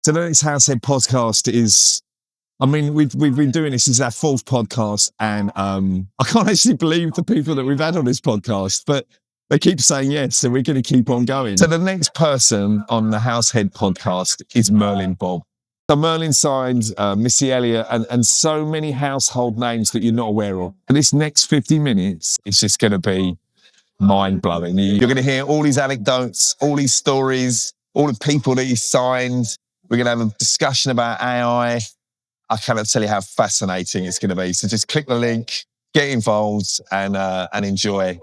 So the next Househead podcast is, I mean, we've been doing this is our fourth podcast, and I can't actually believe the people that we've had on this podcast, but they keep saying yes, so we're going to keep on going. So the next person on the Househead podcast is Merlin Bobb. So Merlin signed Missy Elliott and so many household names that you're not aware of. And this next 50 minutes is just going to be mind-blowing. You're going to hear all these anecdotes, all these stories, all the people that he signed. We're going to have a discussion about AI. I cannot tell you how fascinating it's going to be. So just click the link, get involved, and enjoy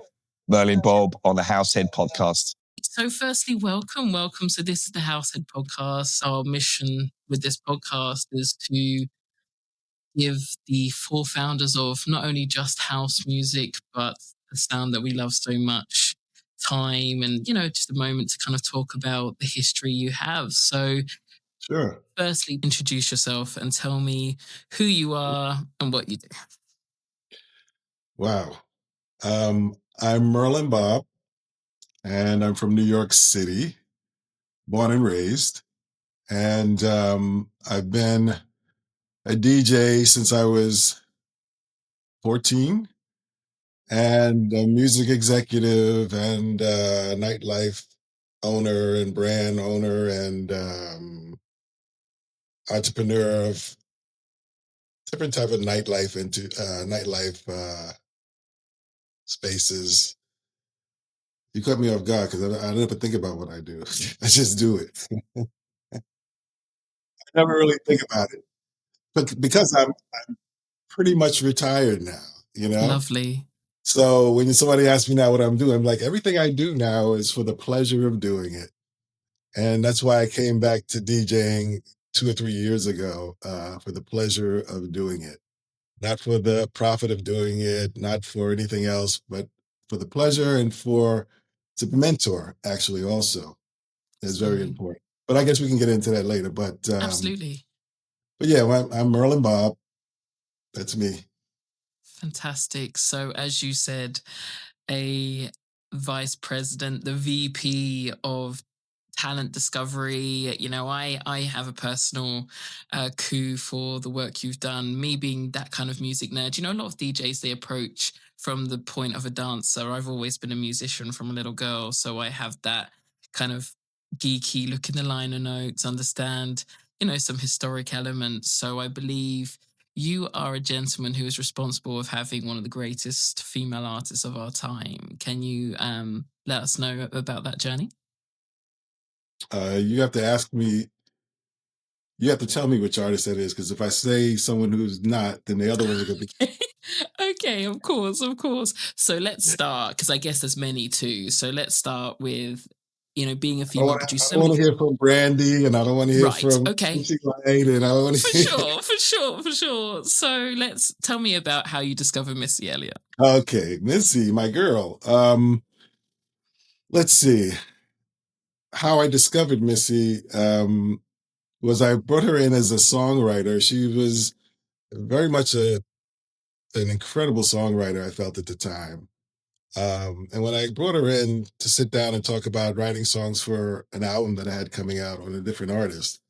Merlin Bobb on the Househead Podcast. So firstly, welcome. So this is the Househead Podcast. Our mission with this podcast is to give the four founders of not only just house music, but the sound that we love so much, time and, just a moment to kind of talk about the history you have. So Sure. firstly, introduce yourself and tell me who you are and what you do. Wow. I'm Merlin Bobb, and I'm from New York City, born and raised. And I've been a DJ since I was 14, and a music executive and nightlife owner and brand owner and entrepreneur of different type of nightlife spaces. You cut me off guard because I never think about what I do. I just do it. I never really think about it, but because I'm pretty much retired now, Lovely. So when somebody asks me now what I'm doing, I'm like, everything I do now is for the pleasure of doing it. And that's why I came back to DJing 2 or 3 years ago, for the pleasure of doing it. Not for the profit of doing it, not for anything else, but for the pleasure and to mentor, actually, also is very important. But I guess we can get into that later. But Absolutely. But yeah, I'm Merlin Bobb. That's me. Fantastic. So as you said, a vice president, the VP of talent discovery. I have a personal coup for the work you've done. Me being that kind of music nerd, a lot of DJs, they approach from the point of a dancer. I've always been a musician from a little girl, so I have that kind of geeky look in the liner notes, understand, some historic elements. So I believe you are a gentleman who is responsible of having one of the greatest female artists of our time. Can you let us know about that journey? You have to ask me. You have to tell me which artist that is, because if I say someone who's not, then the other ones are going to be. Okay, of course. So let's start, because I guess there's many too. So let's start with, being a female producer. I don't want to hear from Brandy, and I don't want to hear from Lucy Light, and I don't want to For sure. So tell me about how you discovered Missy Elliott. Okay, Missy, my girl. Let's see. How I discovered Missy was I brought her in as a songwriter. She was very much an incredible songwriter, I felt at the time. And when I brought her in to sit down and talk about writing songs for an album that I had coming out on a different artist,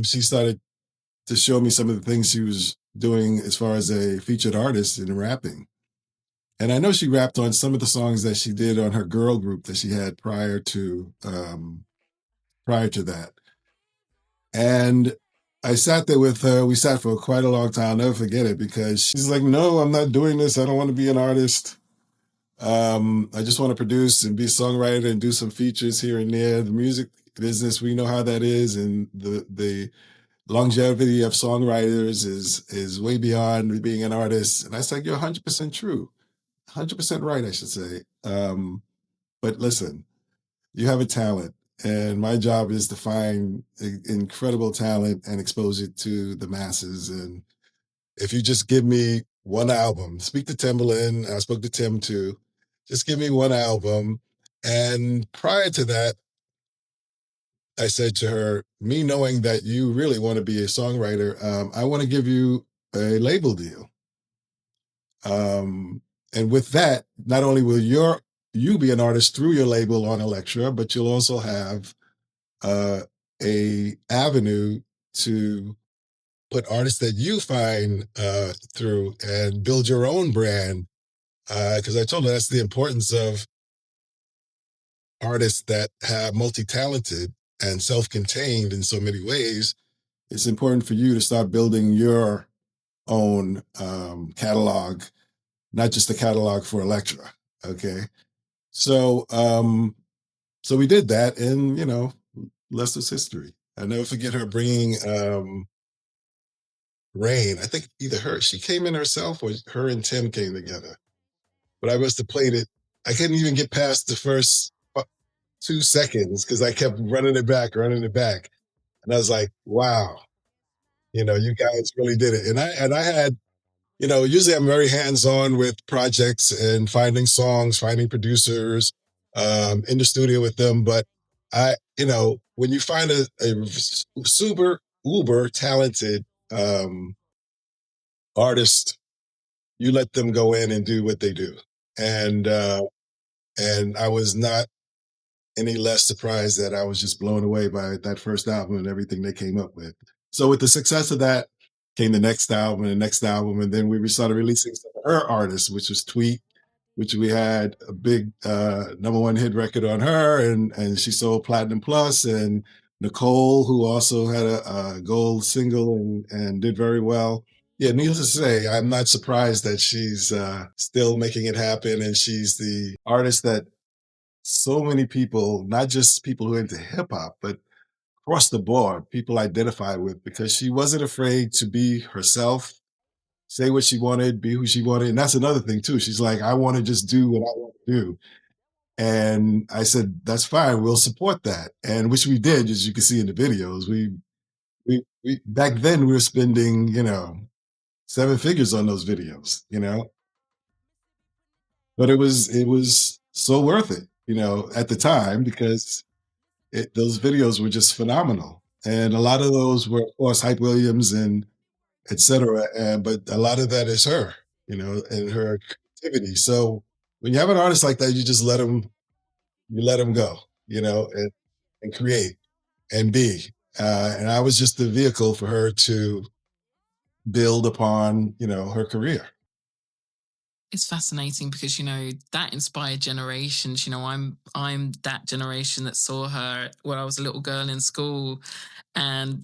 she started to show me some of the things she was doing as far as a featured artist in rapping. And I know she rapped on some of the songs that she did on her girl group that she had prior to that. And I sat there with her. We sat for quite a long time. I'll never forget it, because she's like, no, I'm not doing this. I don't want to be an artist. I just want to produce and be a songwriter and do some features here and there. The music business, we know how that is. And the longevity of songwriters is way beyond being an artist. And I said, you're 100% true. 100% right, I should say. But listen, you have a talent, and my job is to find incredible talent and expose it to the masses. And if you just give me one album, speak to Timbaland, I spoke to Tim too, just give me one album. And prior to that, I said to her, me knowing that you really want to be a songwriter, I want to give you a label deal. And with that, not only will you be an artist through your label on Elektra, but you'll also have a avenue to put artists that you find through and build your own brand. Because I told her that's the importance of artists that have multi-talented and self-contained in so many ways. It's important for you to start building your own catalog, not just a catalog for Elektra. Okay. So so we did that, and rest is history. I never forget her bringing Rain. I think either she came in herself or her and Tim came together. But I must have played it. I couldn't even get past the first 2 seconds because I kept running it back. And I was like, wow, you guys really did it. And I had, usually I'm very hands-on with projects and finding songs, finding producers, in the studio with them. But when you find a super uber talented artist, you let them go in and do what they do. And I was not any less surprised that I was just blown away by that first album and everything they came up with. So with the success of that came the next album and the next album. And then we started releasing some of her artists, which was Tweet, which we had a big #1 hit record on her, and she sold Platinum Plus, and Nicole, who also had a gold single and did very well. Yeah, needless to say, I'm not surprised that she's still making it happen, and she's the artist that so many people, not just people who are into hip hop, but across the board, people identify with, because she wasn't afraid to be herself, say what she wanted, be who she wanted. And that's another thing too. She's like, I want to just do what I want to do. And I said, that's fine. We'll support that. And which we did, as you can see in the videos. We back then we were spending, 7 figures on those videos, but it was so worth it, at the time, because those videos were just phenomenal. And a lot of those were, of course, Hype Williams and et cetera. But a lot of that is her, and her creativity. So when you have an artist like that, you just let them go, and create and be. And I was just the vehicle for her to build upon, her career. It's fascinating because that inspired generations. I'm that generation that saw her when I was a little girl in school, and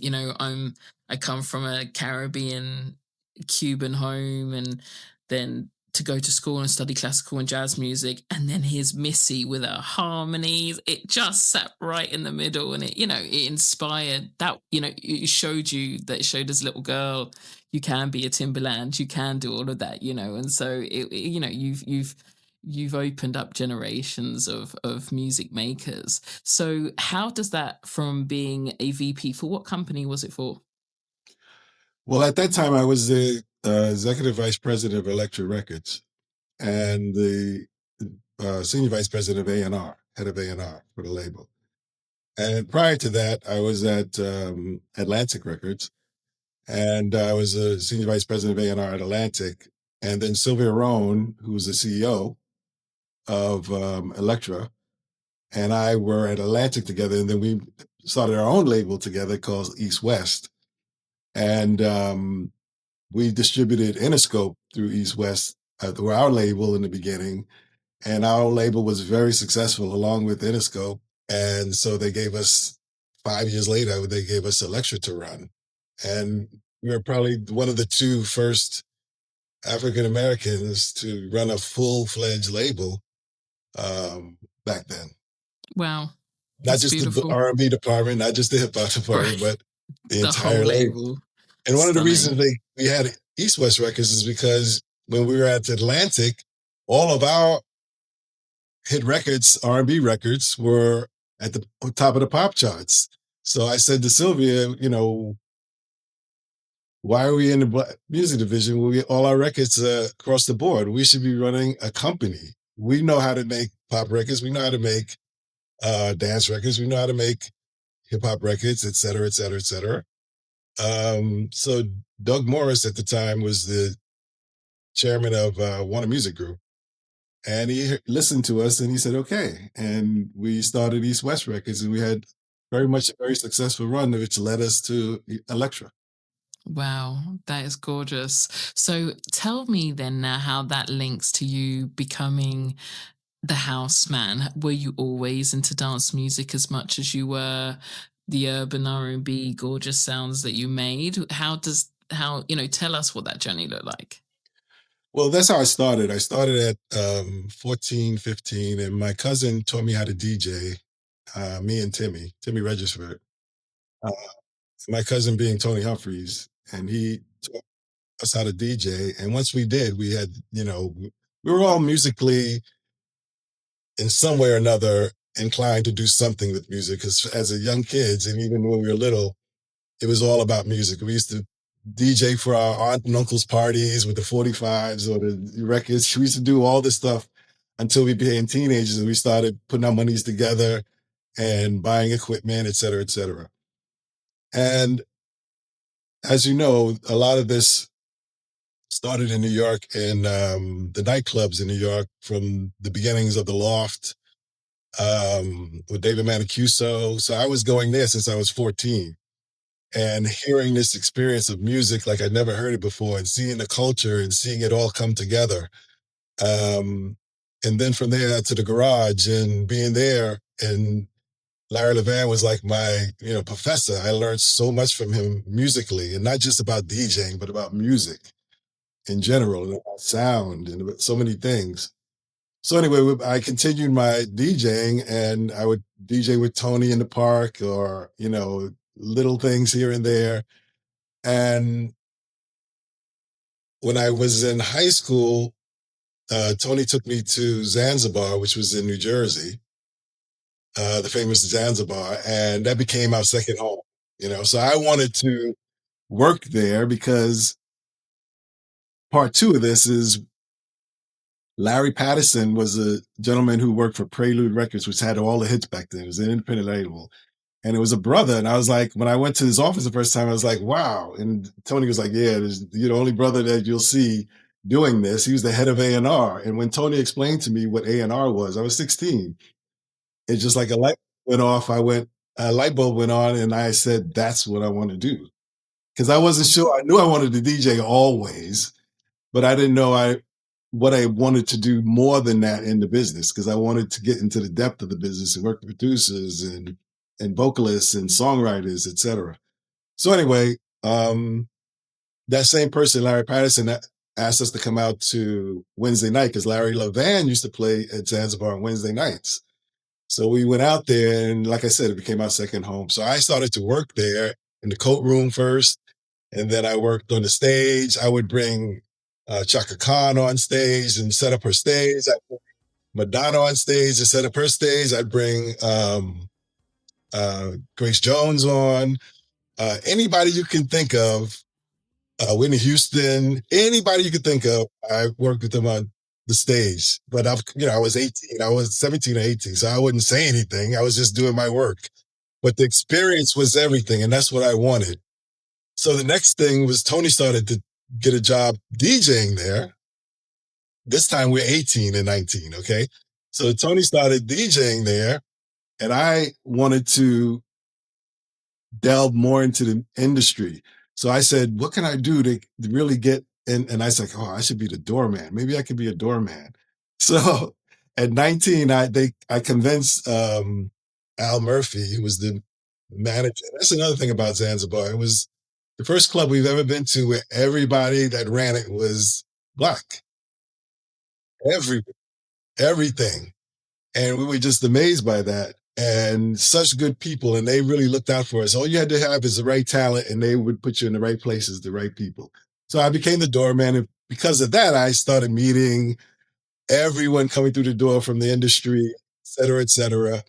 I come from a Caribbean Cuban home, and then to go to school and study classical and jazz music, and then here's Missy with her harmonies. It just sat right in the middle, and it inspired that. It showed as a little girl, you can be a Timberland, you can do all of that, and so you've opened up generations of music makers. So how does that, from being a VP, for what company was it for? Well, at that time, I was the executive vice president of Elektra Records and the senior vice president of A&R, head of A&R for the label. And prior to that, I was at Atlantic Records, and I was a senior vice president of A&R at Atlantic. And then Sylvia Rohn, who was the CEO of Elektra, and I were at Atlantic together. And then we started our own label together called East West. And we distributed Interscope through East West, through our label in the beginning. And our label was very successful along with Interscope. And so they gave us, 5 years later, they gave us Elektra to run. And we were probably one of the 2 first African Americans to run a full-fledged label back then. Wow. Not just beautiful. The R&B department, not just the hip hop department, right, but the entire whole label. And one of the reasons we had East West Records is because when we were at Atlantic, all of our hit records, R&B records, were at the top of the pop charts. So I said to Sylvia, why are we in the music division when all our records across the board? We should be running a company. We know how to make pop records. We know how to make dance records. We know how to make hip hop records, et cetera, et cetera, et cetera. So Doug Morris at the time was the chairman of Warner Music Group. And he listened to us and he said, okay. And we started East West Records, and we had very much a very successful run, which led us to Elektra. Wow, that is gorgeous. So tell me then now how that links to you becoming the house man. Were you always into dance music as much as you were the urban R&B gorgeous sounds that you made? Tell us what that journey looked like. Well, that's how I started. I started at 14, 15, and my cousin taught me how to DJ, me and Timmy Regisford. Uh, my cousin being Tony Humphreys, and he taught us how to DJ. And once we did, we had, we were all musically in some way or another inclined to do something with music. Because as a young kids, and even when we were little, it was all about music. We used to DJ for our aunt and uncle's parties with the 45s or the records. We used to do all this stuff until we became teenagers and we started putting our monies together and buying equipment, et cetera, et cetera. And as you know, a lot of this started in New York in the nightclubs in New York from the beginnings of the Loft with David Mancuso. So I was going there since I was 14 and hearing this experience of music like I'd never heard it before and seeing the culture and seeing it all come together. And then from there to the garage and being there, and Larry Levan was like my, professor. I learned so much from him musically, and not just about DJing, but about music in general, and about sound and about so many things. So anyway, I continued my DJing, and I would DJ with Tony in the park, or little things here and there. And when I was in high school, Tony took me to Zanzibar, which was in New Jersey, the famous Zanzibar, and that became our second home. So I wanted to work there because part two of this is Larry Patterson was a gentleman who worked for Prelude Records, which had all the hits back then. It was an independent label. And it was a brother. And I was like, when I went to his office the first time, I was like, wow. And Tony was like, yeah, you're the only brother that you'll see doing this. He was the head of A&R. And when Tony explained to me what A&R was, I was 16. It's just like a light went off. A light bulb went on, and I said, that's what I want to do. Because I wasn't sure. I knew I wanted to DJ always, but I didn't know what I wanted to do more than that in the business, because I wanted to get into the depth of the business and work with producers and vocalists and songwriters, et cetera. So anyway, that same person, Larry Patterson, asked us to come out to Wednesday night, because Larry Levan used to play at Zanzibar on Wednesday nights. So we went out there, and like I said, it became our second home. So I started to work there in the coat room first, and then I worked on the stage. I would bring Chaka Khan on stage and set up her stage. I'd bring Madonna on stage and set up her stage. I'd bring Grace Jones on, anybody you can think of, Whitney Houston, anybody you could think of, I worked with them on the stage. But I was 18, I was 17 or 18, so I wouldn't say anything. I was just doing my work. But the experience was everything, and that's what I wanted. So the next thing was Tony started to get a job DJing there. This time we're 18 and 19, okay? So Tony started DJing there, and I wanted to delve more into the industry. So I said, what can I do to really get in? And I was like, oh, I should be the doorman. Maybe I could be a doorman. So at 19, I convinced Al Murphy, who was the manager. That's another thing about Zanzibar. It was the first club we've ever been to where everybody that ran it was Black. Everything. And we were just amazed by that. And such good people, and they really looked out for us. All you had to have is the right talent, and they would put you in the right places, the right people. So I became the doorman, and because of that, I started meeting everyone coming through the door from the industry, et cetera, et cetera.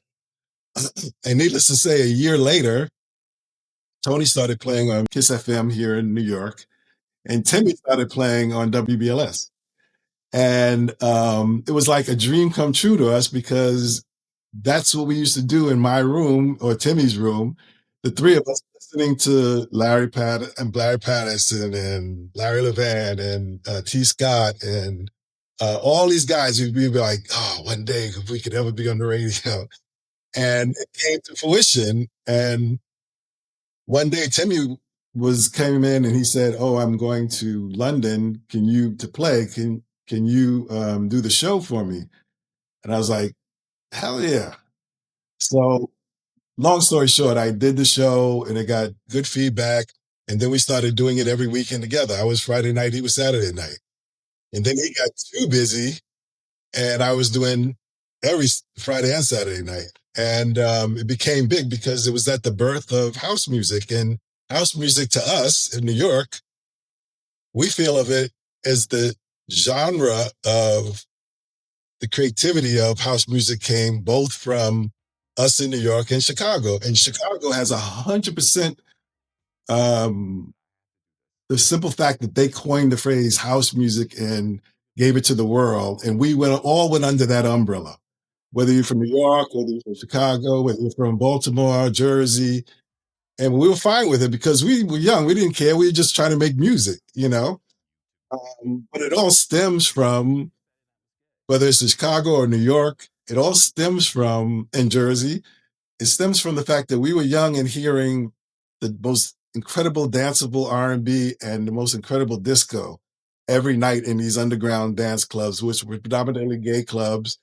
And needless to say, a year later, Tony started playing on Kiss FM here in New York, and Timmy started playing on WBLS. And it was like a dream come true to us, because that's what we used to do in my room or Timmy's room. The three of us listening to Larry Patterson and Larry Levan and T. Scott and all these guys. We'd be like, oh, one day if we could ever be on the radio. And it came to fruition. And one day Timmy came in and he said, "Oh, I'm going to London. Can you do the show for me?" And I was like, "Hell yeah!" So, long story short, I did the show and it got good feedback. And then we started doing it every weekend together. I was Friday night, he was Saturday night. And then he got too busy, and I was doing every Friday and Saturday night. And it became big because it was at the birth of house music. And house music to us in New York, we feel of it as the genre of the creativity of house music came both from us in New York and Chicago. And Chicago has 100% the simple fact that they coined the phrase house music and gave it to the world. And we all went under that umbrella. Whether you're from New York, whether you're from Chicago, whether you're from Baltimore, Jersey. And we were fine with it because we were young. We didn't care. We were just trying to make music, you know? But it all stems from, whether it's Chicago or New York, it all stems from, in Jersey, it stems from the fact that we were young and hearing the most incredible danceable R&B and the most incredible disco every night in these underground dance clubs, which were predominantly gay clubs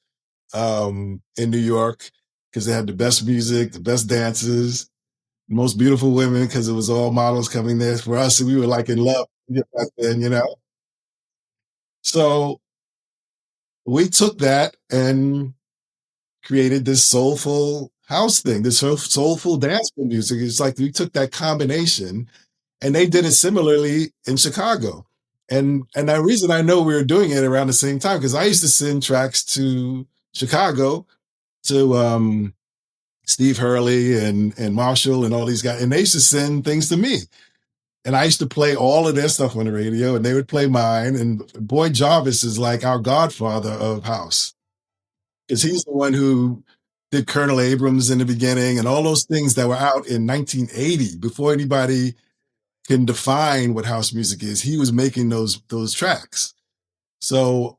in New York, because they had the best music, the best dances, the most beautiful women, because it was all models coming there. For us, we were like in love back then, you know? So we took that and created this soulful house thing, this soulful dance music. It's like we took that combination, and they did it similarly in Chicago. And the reason I know we were doing it around the same time, because I used to send tracks to Chicago to Steve Hurley and Marshall and all these guys, and they used to send things to me. And I used to play all of their stuff on the radio, and they would play mine. And Boyd Jarvis is like our godfather of house, because he's the one who did Colonel Abrams in the beginning and all those things that were out in 1980 before anybody can define what house music is. He was making those tracks. So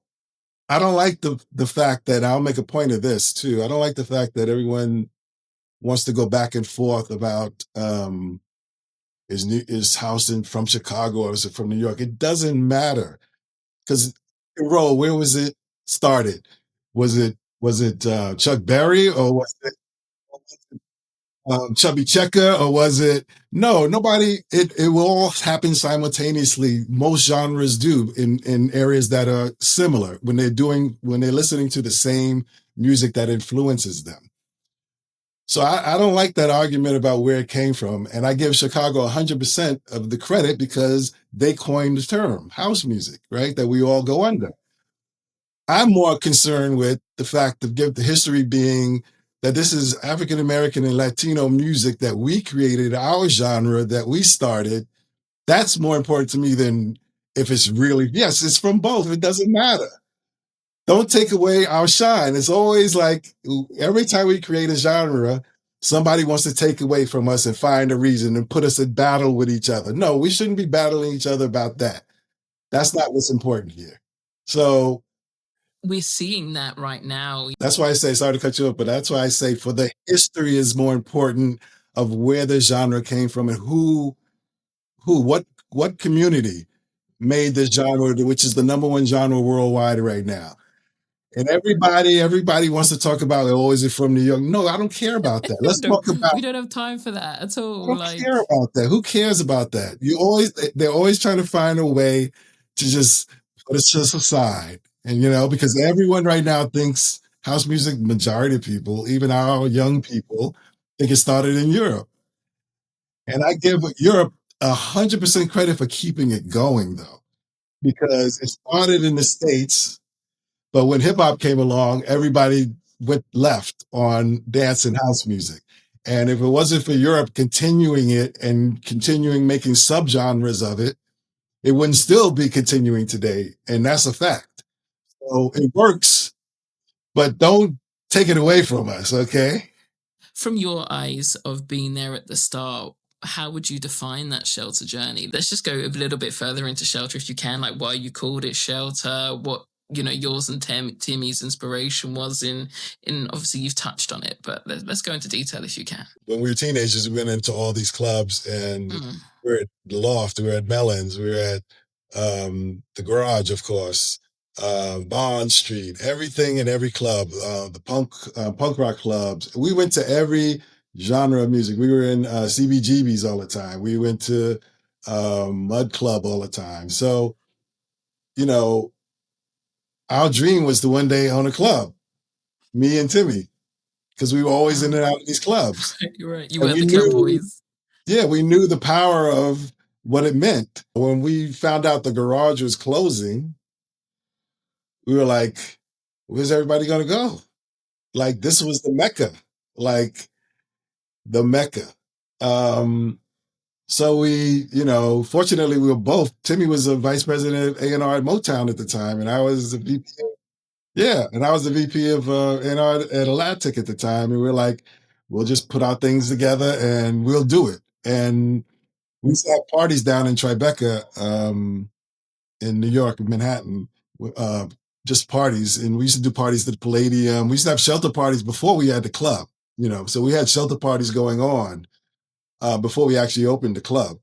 I don't like the fact that, I'll make a point of this too, I don't like the fact that everyone wants to go back and forth about is house from Chicago or is it from New York? It doesn't matter, because where was it started? Was it Chuck Berry, or was it Chubby Checker, or was it? No, nobody. It will all happen simultaneously. Most genres do in areas that are similar when they're listening to the same music that influences them. So I don't like that argument about where it came from, and I give Chicago 100% of the credit because they coined the term house music, right? That we all go under. I'm more concerned with the fact of the history being that this is African American and Latino music that we created, our genre that we started. That's more important to me than if it's really, yes, it's from both. It doesn't matter. Don't take away our shine. It's always like every time we create a genre, somebody wants to take away from us and find a reason and put us in battle with each other. No, we shouldn't be battling each other about that. That's not what's important here. So we're seeing that right now. That's why I say, sorry to cut you off, but that's why I say for the history is more important of where the genre came from and what community made this genre, which is the number one genre worldwide right now. And everybody wants to talk about, oh, is it from New York? No, I don't care about that. Let's talk about. We don't have time for that at all. I don't care about that. Who cares about that? They're always trying to find a way to just put us just aside. And because everyone right now thinks house music, majority of people, even our young people, think it started in Europe. And I give Europe 100% credit for keeping it going, though, because it started in the States. But when hip hop came along, everybody went left on dance and house music. And if it wasn't for Europe continuing it and continuing making subgenres of it, it wouldn't still be continuing today. And that's a fact. So it works, but don't take it away from us, okay? From your eyes of being there at the start, how would you define that Shelter journey? Let's just go a little bit further into Shelter if you can, like why you called it Shelter, yours and Timmy's inspiration was in obviously you've touched on it, but let's go into detail if you can. When we were teenagers, we went into all these clubs, and we were at the Loft, we were at Mellin's, we were at the Garage, of course, Bond Street, everything in every club, the punk rock clubs. We went to every genre of music. We were in CBGBs all the time. We went to Mud Club all the time. So, our dream was to one day own a club, me and Timmy, because we were always in and out of these clubs. You're right. You were the club boys. Yeah, we knew the power of what it meant. When we found out the Garage was closing, we were like, where's everybody going to go? Like, this was the Mecca, like the Mecca. So we, fortunately we were both, Timmy was a vice president of A&R at Motown at the time, and I was the VP. And I was the VP of A&R at Atlantic at the time. And we were like, we'll just put our things together and we'll do it. And we used to have parties down in Tribeca, in New York, in Manhattan, just parties. And we used to do parties at the Palladium. We used to have shelter parties before we had the club, so we had shelter parties going on before we actually opened the club.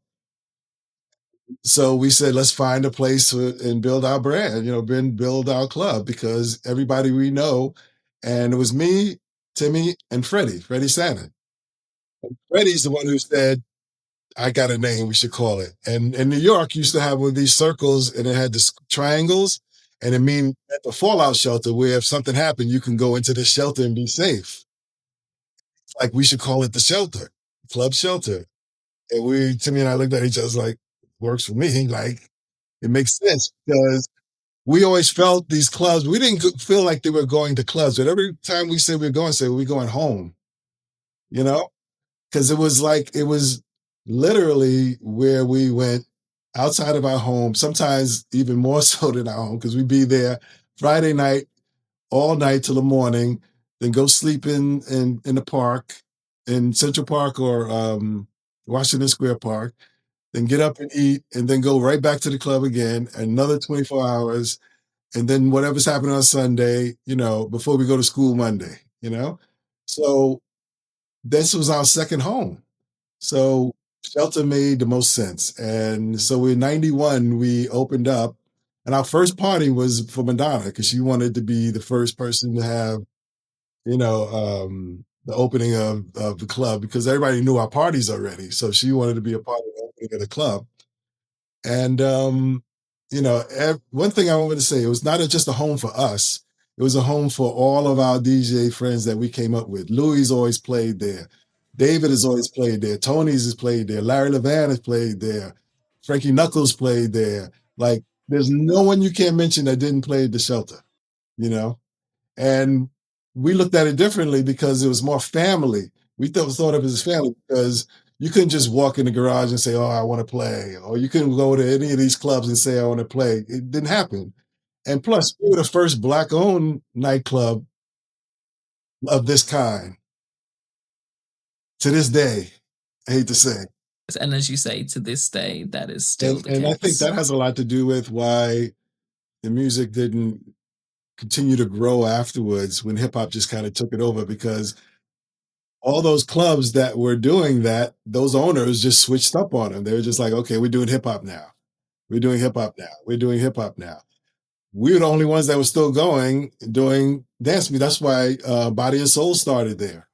So we said, let's find a place and build our brand, build our club, because everybody we know, and it was me, Timmy, and Freddie Santa. Freddie's the one who said, I got a name, we should call it. And in New York, used to have one of these circles, and it had the triangles, and it mean at the fallout shelter, where if something happened, you can go into the shelter and be safe. Like, we should call it the shelter, Club Shelter. And Timmy and I looked at each other like, works for me. Like, it makes sense, because we always felt these clubs, we didn't feel like they were going to clubs, but every time we said we were going, we're going home, because it was literally where we went outside of our home, sometimes even more so than our home, because we'd be there Friday night, all night till the morning, then go sleep in the park, in Central Park or Washington Square Park, then get up and eat, and then go right back to the club again, another 24 hours, and then whatever's happening on Sunday, before we go to school Monday, So this was our second home. So shelter made the most sense. And so in 91, we opened up, and our first party was for Madonna, because she wanted to be the first person to have, the opening of the club, because everybody knew our parties already. So she wanted to be a part of the opening of the club. And, one thing I wanted to say, it was not just a home for us. It was a home for all of our DJ friends that we came up with. Louis always played there. David has always played there. Tony's has played there. Larry Levan has played there. Frankie Knuckles played there. Like, there's no one you can't mention that didn't play the shelter, And we looked at it differently because it was more family. We thought of it as family, because you couldn't just walk in the garage and say, oh, I want to play. Or you couldn't go to any of these clubs and say, I want to play. It didn't happen. And plus, we were the first Black-owned nightclub of this kind. To this day, I hate to say. And as you say, to this day, that is still the case. And I think that has a lot to do with why the music didn't continue to grow afterwards, when hip-hop just kind of took it over, because all those clubs that were doing that, those owners just switched up on them. They were just like, okay, we're doing hip-hop now. We're doing hip-hop now. We're doing hip-hop now. We were the only ones that were still doing dance music. That's why Body and Soul started there,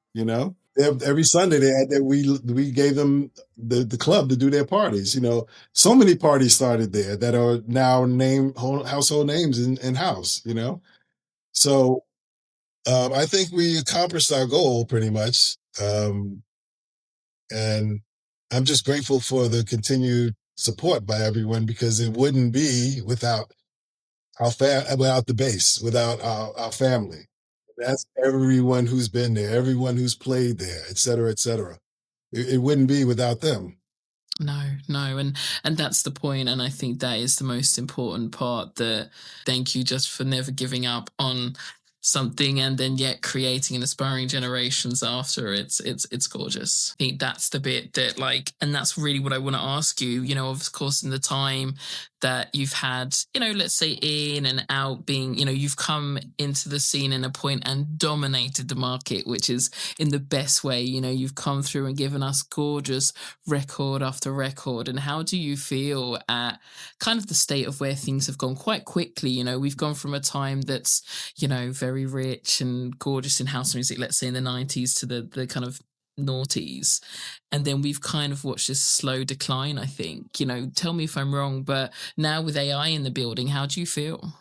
Every Sunday we gave them the club to do their parties, So many parties started there that are now household names in house, So I think we accomplished our goal pretty much. And I'm just grateful for the continued support by everyone, because it wouldn't be without without the base, without our family. That's everyone who's been there, everyone who's played there, et cetera, et cetera. It wouldn't be without them. No. And that's the point. And I think that is the most important part, that thank you just for never giving up on something and then yet creating and inspiring generations after. It's gorgeous. I think that's the bit that, like, and that's really what I want to ask you, you know, of course, in the time that you've had, you know, let's say in and out, being, you know, you've come into the scene in a point and dominated the market, which is in the best way. You know, you've come through and given us gorgeous record after record. And how do you feel at kind of the state of where things have gone quite quickly? You know, we've gone from a time that's, you know, very rich and gorgeous in house music, let's say in the 90s, to the kind of noughties, and then we've kind of watched this slow decline, I think. You know, tell me if I'm wrong, but now with AI in the building, how do you feel?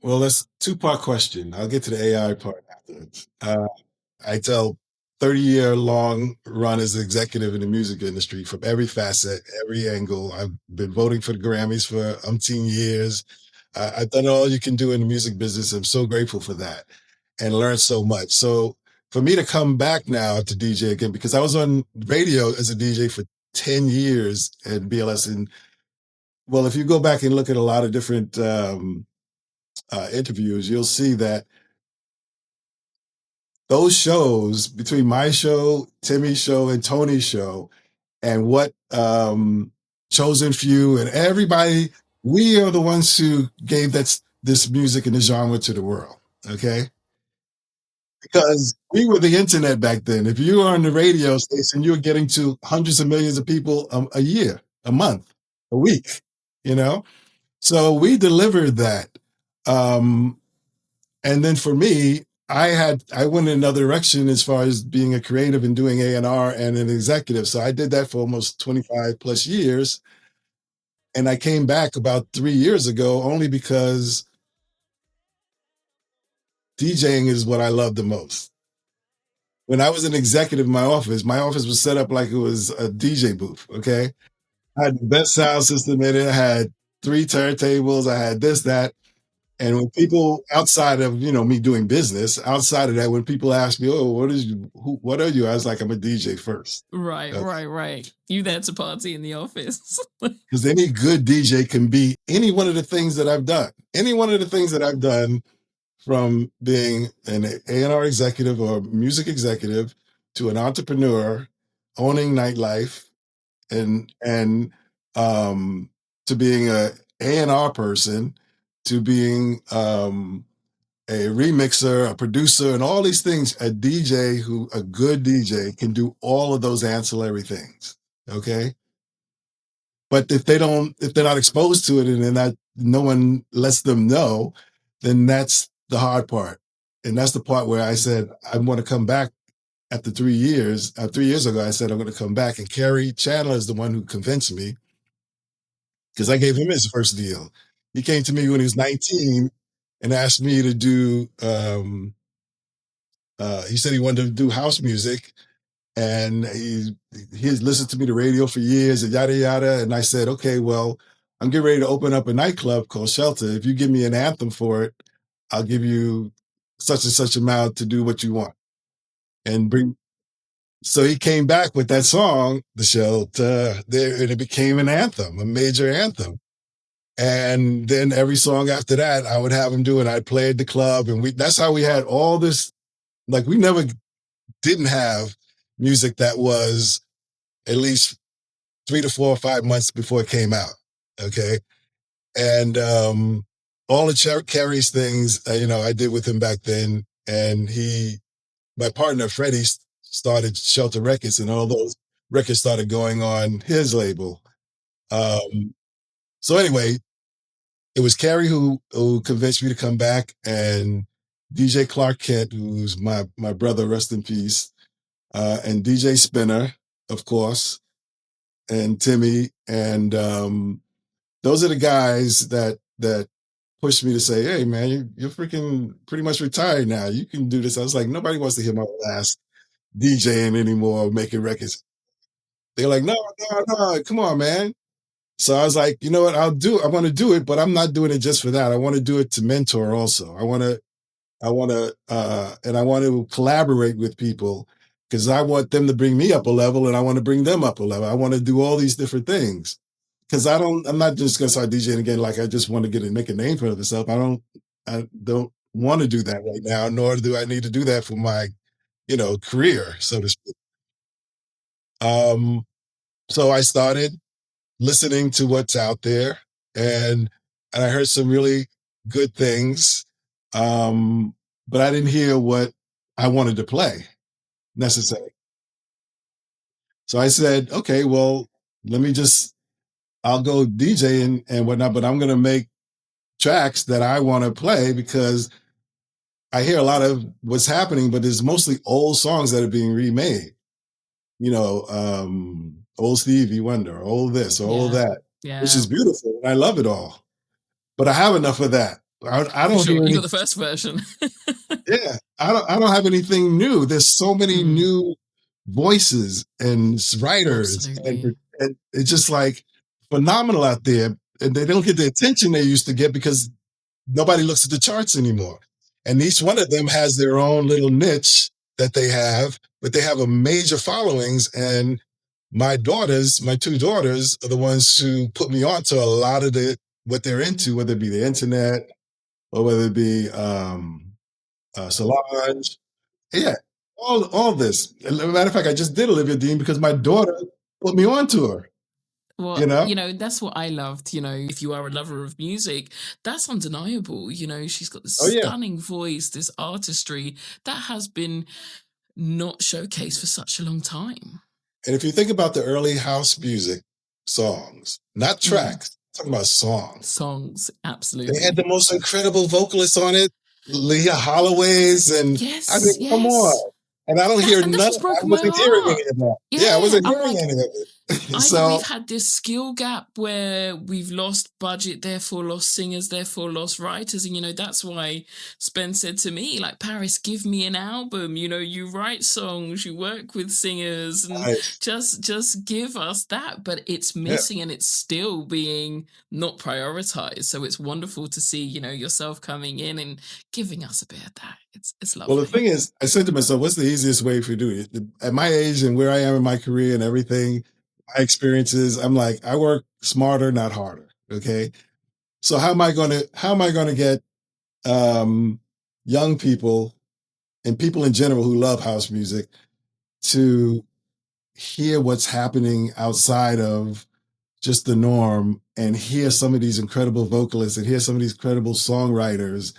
Well, that's a two-part question. I'll get to the AI part afterwards. I tell 30-year long run as an executive in the music industry from every facet, every angle. I've been voting for the Grammys for umpteen years. I've done all you can do in the music business. I'm so grateful for that and learned so much. So for me to come back now to DJ again, because I was on radio as a DJ for 10 years at BLS. And well, if you go back and look at a lot of different interviews, you'll see that those shows, between my show, Timmy's show, and Tony's show, and what Chosen Few and everybody, we are the ones who gave this music and the genre to the world, okay? Because we were the internet back then. If you were on the radio station, you were getting to hundreds of millions of people a year, a month, a week, you know? So we delivered that. And then for me, I went in another direction as far as being a creative and doing A&R and an executive. So I did that for almost 25 plus years. And I came back about 3 years ago only because DJing is what I love the most. When I was an executive in my office was set up like it was a DJ booth, okay? I had the best sound system in it. I had 3 turntables. I had this, that. And when people outside of, you know, me doing business, outside of that, when people ask me, oh, what are you? I was like, I'm a DJ first. Right. You there to party in the office. Because any good DJ can be any one of the things that I've done. Any one of the things that I've done, from being an A&R executive or music executive to an entrepreneur, owning nightlife, and to being a A&R person, to being a remixer, a producer, and all these things. A good DJ can do all of those ancillary things. Okay. But if they're not exposed to it and no one lets them know, then that's the hard part. And that's the part where I said, I want to come back after 3 years. 3 years ago, I said, I'm going to come back. And Kerry Chandler is the one who convinced me, because I gave him his first deal. He came to me when he was 19 and asked me to do, he said he wanted to do house music. And he's listened to me the radio for years and yada, yada. And I said, okay, well, I'm getting ready to open up a nightclub called Shelter. If you give me an anthem for it, I'll give you such and such amount to do what you want. So he came back with that song, The Shelter, there, and it became an anthem, a major anthem. And then every song after that, I would have him do it. I'd play at the club. And that's how we had all this, like, we never didn't have music that was at least 3 to 4 or 5 months before it came out. Okay. And all of Kerry's things, I did with him back then. And my partner, Freddie, started Shelter Records, and all those records started going on his label. So anyway, it was Kerry who convinced me to come back, and DJ Clark Kent, who's my brother, rest in peace, and DJ Spinner, of course, and Timmy. And those are the guys that pushed me to say, hey, man, you're freaking pretty much retired now. You can do this. I was like, nobody wants to hear my last DJing anymore, making records. They're like, no, come on, man. So I was like, you know what, I want to do it, but I'm not doing it just for that. I want to do it to mentor also. I want to collaborate with people, because I want them to bring me up a level, and I want to bring them up a level. I want to do all these different things, because I'm not just going to start DJing again like I just want to make a name for myself. I don't want to do that right now, nor do I need to do that for my, career, so to speak. So I started listening to what's out there, and I heard some really good things, but I didn't hear what I wanted to play necessarily. So I said, okay, well, I'll go DJ and whatnot, but I'm going to make tracks that I want to play because I hear a lot of what's happening, but it's mostly old songs that are being remade. Old Stevie Wonder, old this, old that, which is beautiful. And I love it all. But I have enough of that. I don't hear you got the first version. Yeah. I don't have anything new. There's so many new voices and writers, and it's just like phenomenal out there. And they don't get the attention they used to get because nobody looks at the charts anymore. And each one of them has their own little niche that they have, but they have a major followings. And my two daughters are the ones who put me on to a lot of what they're into, whether it be the internet or whether it be Solange. Yeah, all this. As a matter of fact, I just did Olivia Dean because my daughter put me on to her. Well, that's what I loved. If you are a lover of music, that's undeniable. She's got this stunning voice, this artistry that has been not showcased for such a long time. And if you think about the early house music songs, not tracks, talking about songs. Songs, absolutely. They had the most incredible vocalists on it, Leah Holloway's, and come on. And I don't hear none. I wasn't hearing any of that. Yeah, I wasn't hearing any of it. So we've had this skill gap where we've lost budget, therefore lost singers, therefore lost writers. And, that's why Spence said to me, like, Paris, give me an album. You write songs, you work with singers, and just give us that. But it's missing and it's still being not prioritized. So it's wonderful to see, yourself coming in and giving us a bit of that. It's lovely. Well, the thing is, I said to myself, what's the easiest way for you to do it? At my age and where I am in my career and everything, my experiences, I'm like, I work smarter, not harder. Okay. So how am I going to get young people and people in general who love house music to hear what's happening outside of just the norm and hear some of these incredible vocalists and hear some of these incredible songwriters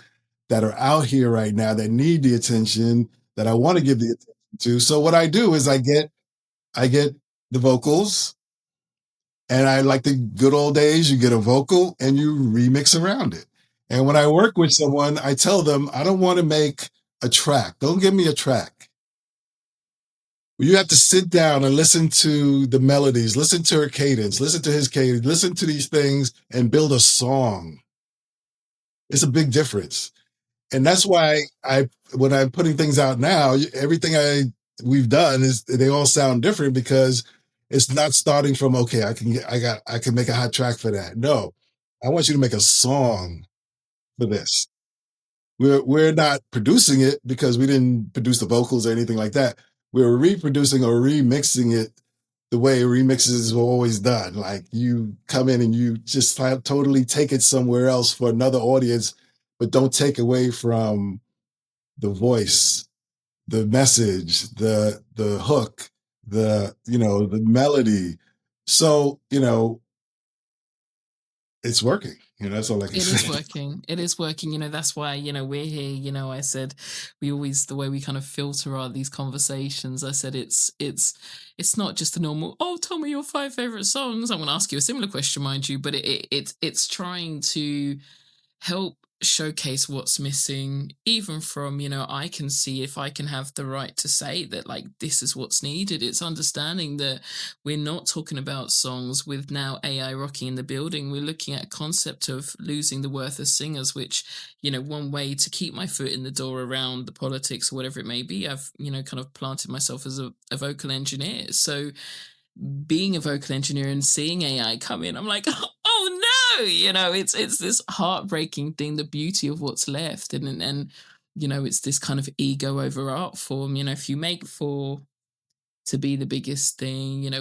that are out here right now that need the attention that I want to give the attention to. So what I do is I get the vocals, and I like the good old days, you get a vocal and you remix around it. And when I work with someone, I tell them, I don't want to make a track. Don't give me a track. You have to sit down and listen to the melodies, listen to her cadence, listen to his cadence, listen to these things and build a song. It's a big difference. And that's why when I'm putting things out now, everything we've done is they all sound different because it's not starting from, okay, I can make a hot track for that. No, I want you to make a song for this. We're not producing it because we didn't produce the vocals or anything like that. We're reproducing or remixing it the way remixes were always done. Like you come in and you just totally take it somewhere else for another audience, but don't take away from the voice, the message, the hook, the melody. So, it's working. That's all I can say. It is working. It is working. That's why, we're here. I said the way we kind of filter these conversations, I said it's not just the normal, tell me your 5 favorite songs. I'm going to ask you a similar question, mind you, but it's trying to help showcase what's missing, even from, I can see if I can have the right to say that, like, this is what's needed. It's understanding that we're not talking about songs with now AI rocking in the building. We're looking at a concept of losing the worth of singers, which, one way to keep my foot in the door around the politics or whatever it may be, I've, kind of planted myself as a vocal engineer. So being a vocal engineer and seeing AI come in, I'm like, oh no, it's this heartbreaking thing, the beauty of what's left. And it's this kind of ego over art form. If you make to be the biggest thing,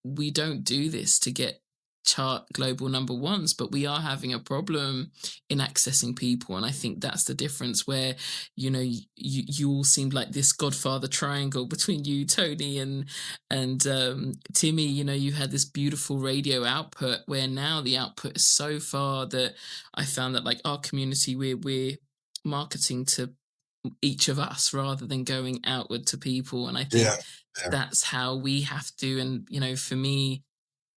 we don't do this to get chart global number ones, but we are having a problem in accessing people. And I think that's the difference where, you all seemed like this godfather triangle between you, Tony, and Timmy. You had this beautiful radio output where now the output is so far that I found that, like, our community, we're marketing to each of us rather than going outward to people. And I think Yeah. that's how we have to. And for me,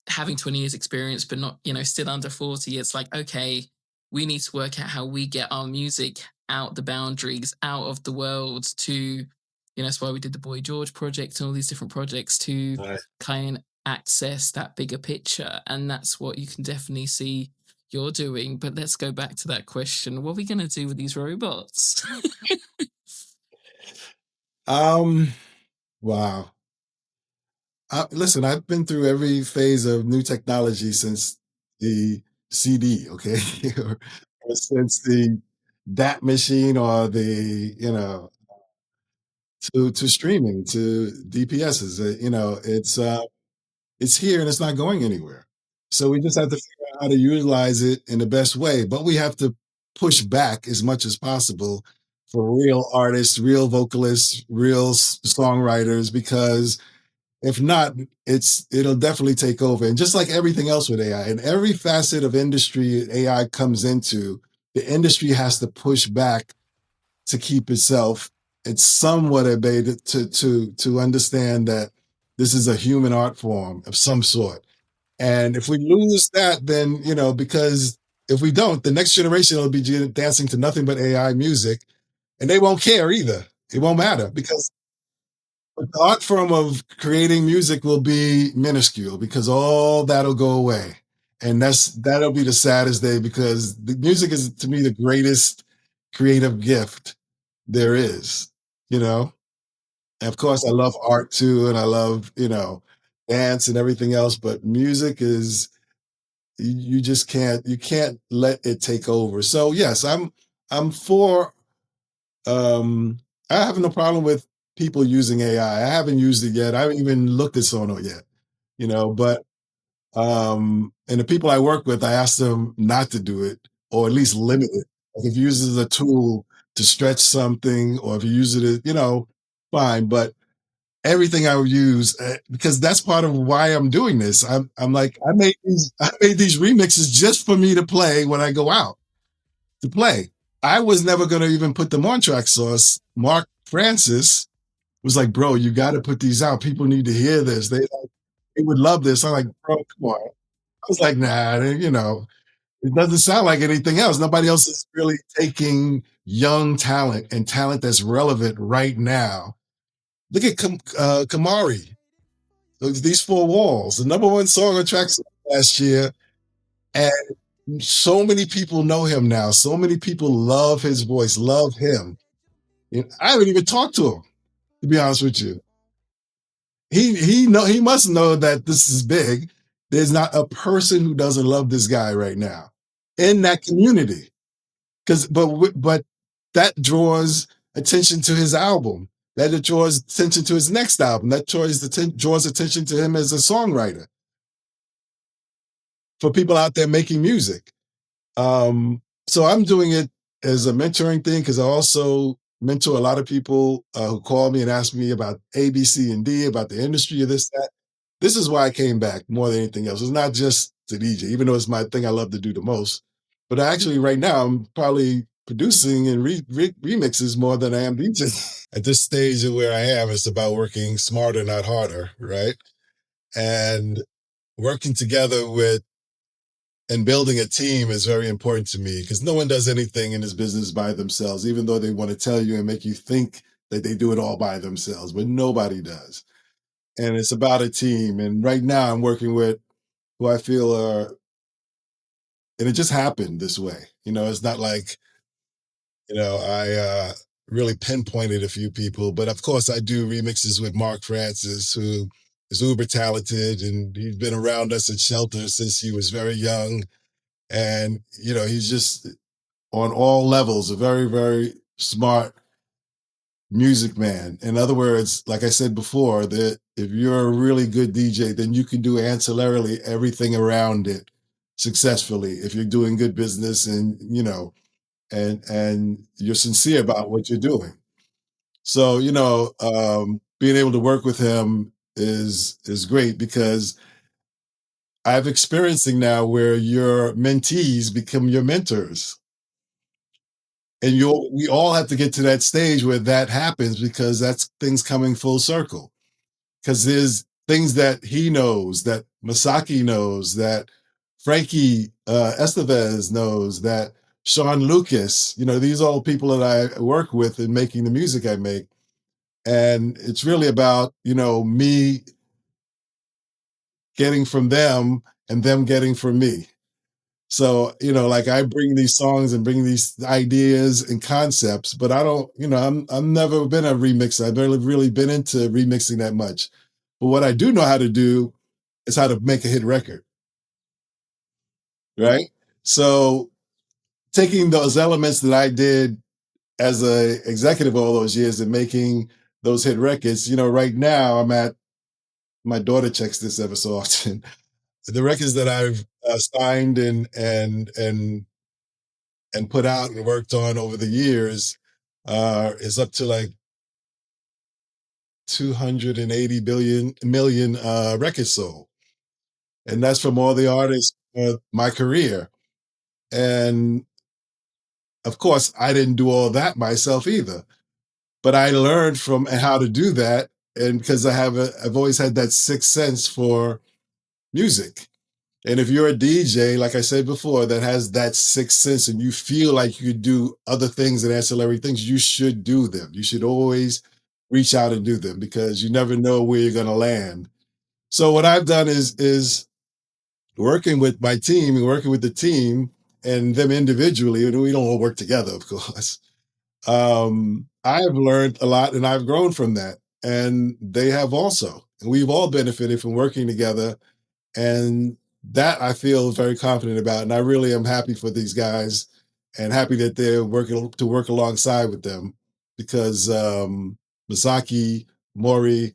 having 20 years experience but not still under 40, it's like, okay, we need to work out how we get our music out the boundaries, out of the world, to that's why we did the Boy George project and all these different projects, to Right. kind of access that bigger picture. And that's what you can definitely see you're doing. But let's go back to that question: what are we going to do with these robots? Wow. Listen, I've been through every phase of new technology since the CD, okay, or since the DAT machine, or the to streaming, to DPSs. It's here and it's not going anywhere. So we just have to figure out how to utilize it in the best way. But we have to push back as much as possible for real artists, real vocalists, real songwriters, because if not, it'll definitely take over. And just like everything else with AI, in every facet of industry AI comes into, the industry has to push back to keep itself, it's somewhat abated, to understand that this is a human art form of some sort. And if we lose that, then, because if we don't, the next generation will be dancing to nothing but AI music, and they won't care either. It won't matter, because the art form of creating music will be minuscule, because all that'll go away. And that'll be the saddest day, because the music is, to me, the greatest creative gift there is, And of course I love art too, and I love, dance and everything else, but music is, you just can't let it take over. So yes, I'm for, I have no problem with people using AI. I haven't used it yet. I haven't even looked at Sono yet, but and the people I work with, I ask them not to do it, or at least limit it. Like, if you use it as a tool to stretch something, or if you use it as, fine. But everything I would use, because that's part of why I'm doing this. I'm like, I made these remixes just for me to play when I go out to play. I was never going to even put them on Track Source. Mark Francis was like, bro, you got to put these out. People need to hear this. They would love this. I'm like, bro, come on. I was like, nah, it doesn't sound like anything else. Nobody else is really taking young talent and talent that's relevant right now. Look at Kamari, These Four Walls, the number one song on Track last year. And so many people know him now. So many people love his voice, love him. I haven't even talked to him, to be honest with you. He must know that this is big. There's not a person who doesn't love this guy right now in that community. But that draws attention to his album. That draws attention to his next album. That draws attention to him as a songwriter for people out there making music. So I'm doing it as a mentoring thing, because I also mentor a lot of people who call me and ask me about A, B, C, and D, about the industry of this, that. This is why I came back more than anything else. It's not just to DJ, even though it's my thing I love to do the most. But actually, right now, I'm probably producing and remixes more than I am DJing. At this stage of where I am, it's about working smarter, not harder, right? And working together with and building a team is very important to me, because no one does anything in this business by themselves, even though they want to tell you and make you think that they do it all by themselves, but nobody does. And it's about a team. And right now I'm working with who I feel are, and it just happened this way. It's not like, I really pinpointed a few people, but of course I do remixes with Mark Francis, who is uber talented, and he's been around us at Shelter since he was very young. And, he's just on all levels a very, very smart music man. In other words, like I said before, that if you're a really good DJ, then you can do ancillarily everything around it successfully. If you're doing good business and, and you're sincere about what you're doing. So, being able to work with him is great because I've experiencing now where your mentees become your mentors. And we all have to get to that stage where that happens because that's things coming full circle. Because there's things that he knows, that Masaki knows, that Frankie Estevez knows, that Sean Lucas, these are all people that I work with in making the music I make. And it's really about, me getting from them and them getting from me. So, like I bring these songs and bring these ideas and concepts, but I don't, I've never been a remixer. I've never really been into remixing that much. But what I do know how to do is how to make a hit record. Right. So taking those elements that I did as a executive all those years and making those hit records, right now my daughter checks this ever so often. The records that I've signed and put out and worked on over the years is up to like 280 million records sold. And that's from all the artists of my career. And of course, I didn't do all that myself either, but I learned from how to do that. And because I've always had that sixth sense for music. And if you're a DJ, like I said before, that has that sixth sense and you feel like you could do other things and ancillary things, you should do them. You should always reach out and do them because you never know where you're going to land. So what I've done is working with my team and working with the team and them individually, and we don't all work together, of course. I have learned a lot and I've grown from that. And they have also. And we've all benefited from working together. And that I feel very confident about. And I really am happy for these guys and happy that they're working to work alongside with them because Masaki, Mori,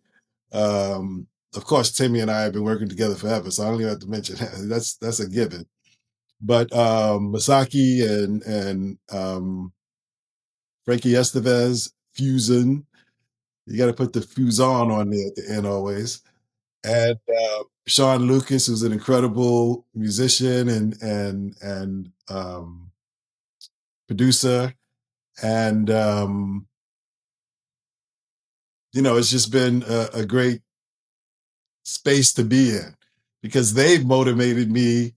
of course, Timmy and I have been working together forever. So I don't even have to mention that. That's a given. But Masaki and Frankie Estevez, Fusion. You got to put the Fusion on there at the end always. And Sean Lucas, who's an incredible musician and producer, and it's just been a great space to be in because they've motivated me,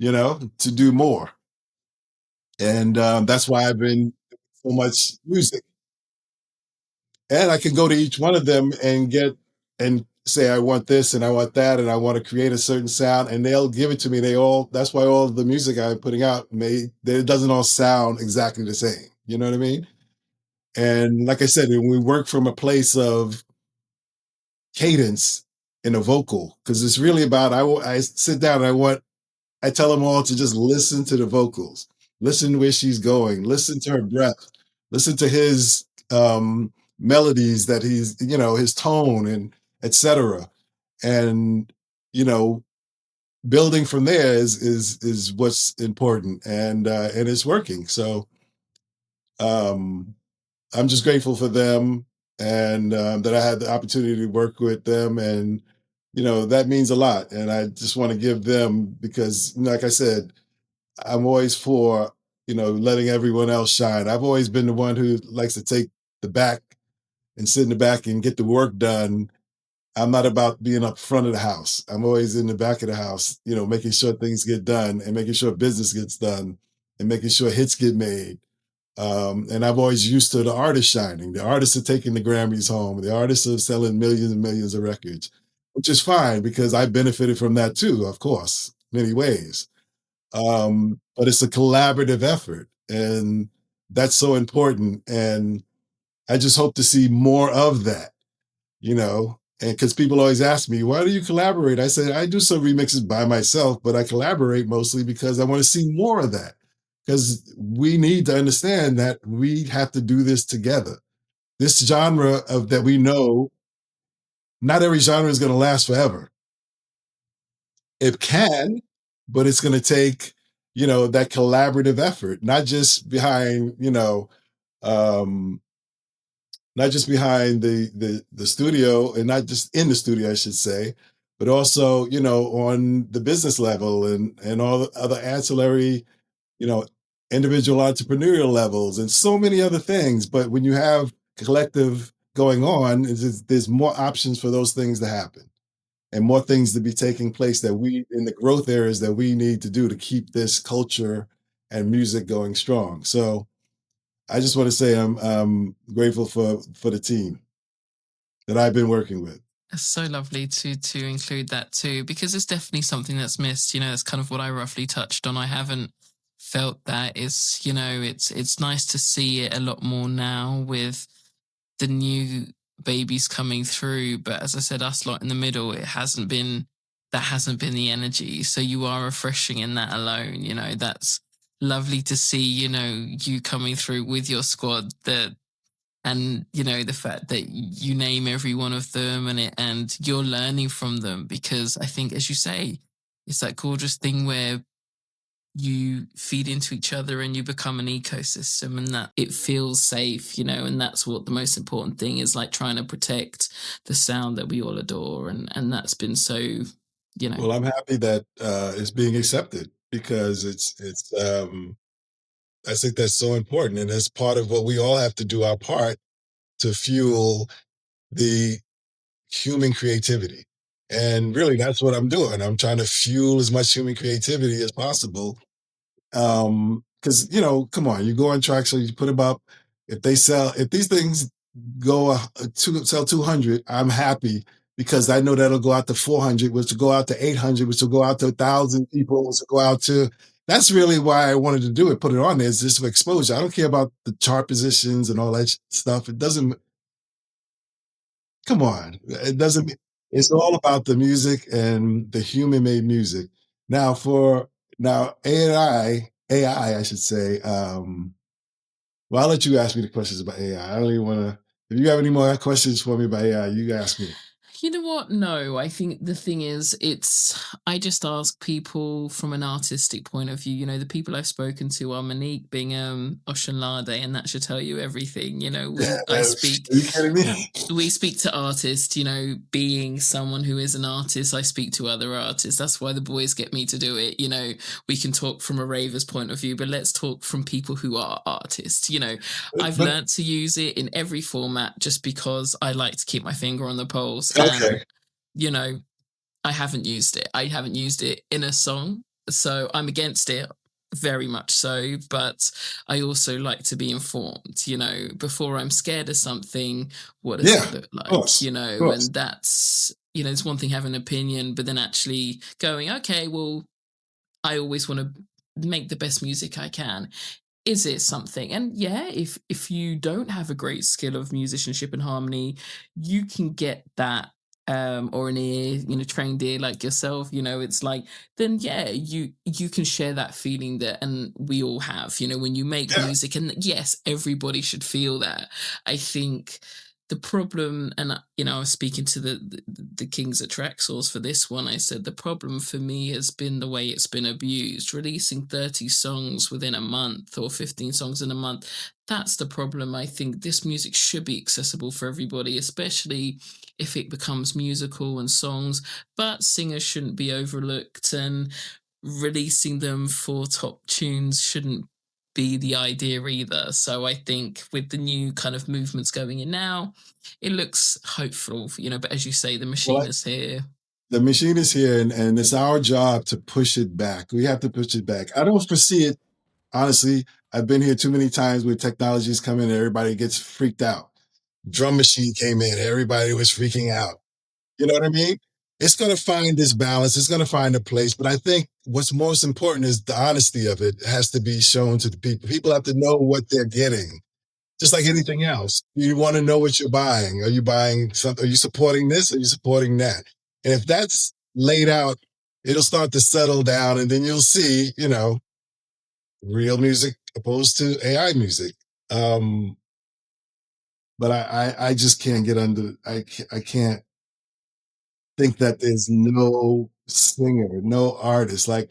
to do more, and that's why I've been doing so much music. And I can go to each one of them and and say I want this and I want that and I want to create a certain sound and they'll give it to me. That's why all the music I'm putting out it doesn't all sound exactly the same. You know what I mean? And like I said, when we work from a place of cadence in a vocal, because it's really about I sit down and I tell them all to just listen to the vocals, listen where she's going, listen to her breath, listen to his melodies that his tone and etc. And building from there is what's important, and it's working. So I'm just grateful for them and that I had the opportunity to work with them, and that means a lot. And I just want to give them because, like I said, I'm always for, letting everyone else shine. I've always been the one who likes to take the back and sit in the back and get the work done. I'm not about being up front of the house. I'm always in the back of the house, making sure things get done and making sure business gets done and making sure hits get made. And I've always used to the artists shining. The artists are taking the Grammys home. The artists are selling millions and millions of records, which is fine because I benefited from that too, of course, many ways. But it's a collaborative effort, and that's so important. And I just hope to see more of that, and because people always ask me, why do you collaborate? I say, I do some remixes by myself, but I collaborate mostly because I want to see more of that. Because we need to understand that we have to do this together. This genre of that we know not every genre is going to last forever. It can, but it's going to take, that collaborative effort, not just behind, um, not just behind the studio, and not just in the studio, I should say, but also, on the business level and all the other ancillary, you know, individual entrepreneurial levels and so many other things. But when you have collective going on, there's more options for those things to happen and more things to be taking place that we in the growth areas that we need to do to keep this culture and music going strong. So I just want to say I'm grateful for the team that I've been working with. It's so lovely to include that too, because it's definitely something that's missed. That's kind of what I roughly touched on. I haven't felt that. It's nice to see it a lot more now with the new babies coming through. But as I said, us lot in the middle, that hasn't been the energy. So you are refreshing in that alone. That's lovely to see, you coming through with your squad and the fact that you name every one of them and you're learning from them, because I think, as you say, it's that gorgeous thing where you feed into each other and you become an ecosystem, and that it feels safe, and that's what the most important thing is, like trying to protect the sound that we all adore, and that's been so. Well, I'm happy that it's being accepted, because I think that's so important, and it's part of what we all have to do our part to fuel the human creativity. And really, that's what I'm doing. I'm trying to fuel as much human creativity as possible. Because, come on, you go on tracks, so you put them up. If these things sell 200, I'm happy, because I know that'll go out to 400, which will go out to 800, which will go out to 1,000 people, which will go out to. That's really why I wanted to do it, put it on there, is just for exposure. I don't care about the chart positions and all that stuff. It doesn't. Come on, it doesn't. It's all about the music and the human-made music. Now, AI, I should say. Well, I'll let you ask me the questions about AI. I don't even want to. If you have any more questions for me about AI, you ask me. You know what? No, I think the thing is, I just ask people from an artistic point of view. The people I've spoken to are Monique being Oshanlade, and that should tell you everything. I speak. Are you kidding me? We speak to artists, being someone who is an artist, I speak to other artists. That's why the boys get me to do it. We can talk from a raver's point of view, but let's talk from people who are artists. I've learned to use it in every format just because I like to keep my finger on the pulse. Okay. And, I haven't used it. I haven't used it in a song. So I'm against it, very much so. But I also like to be informed, before I'm scared of something, what does it look like? Course. And that's, it's one thing having an opinion, but then actually going, okay, well, I always want to make the best music I can. Is it something? And yeah, if you don't have a great skill of musicianship and harmony, you can get that, or an ear, trained ear like yourself. It's like, then yeah, you can share that feeling that, and we all have. When you make music, and yes, everybody should feel that. I think the problem, and I was speaking to the Kings at Traxsource for this one. I said the problem for me has been the way it's been abused. Releasing 30 songs within a month or 15 songs in a month. That's the problem. I think this music should be accessible for everybody, especially if it becomes musical and songs. But singers shouldn't be overlooked, and releasing them for top tunes shouldn't be the idea either. So I think with the new kind of movements going in now, it looks hopeful, but as you say, the machine is here. The machine is here, and it's our job to push it back. We have to push it back. I don't foresee it, honestly. I've been here too many times where technologies come in and everybody gets freaked out. Drum machine came in, everybody was freaking out. You know what I mean? It's going to find this balance. It's going to find a place. But I think what's most important is the honesty of it has to be shown to the people. People have to know what they're getting. Just like anything else, you want to know what you're buying. Are you buying something? Are you supporting this? Are you supporting that? And if that's laid out, it'll start to settle down, and then you'll see, real music opposed to AI music. But I just can't get under. I can't think that there's no singer, no artist. Like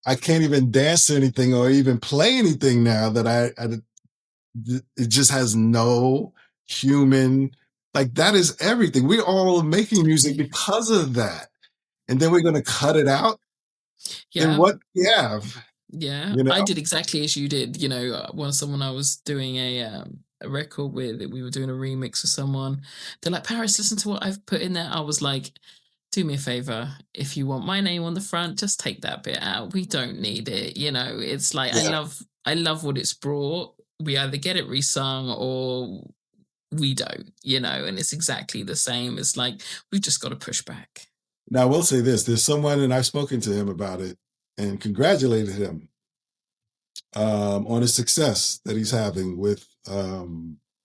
I can't even dance to anything or even play anything now that it just has no human, like that is everything. We're all making music because of that. And then we're going to cut it out. Then Yeah. what we have, Yeah, you know? I did exactly as you did. When someone I was doing a record with, we were doing a remix of someone. They're like, Paris, listen to what I've put in there. I was like, do me a favor. If you want my name on the front, just take that bit out. We don't need it. It's like Yeah. I love what it's brought. We either get it resung or we don't. And it's exactly the same. It's like we've just got to push back. Now I will say this: there's someone, and I've spoken to him about it and congratulated him on his success that he's having with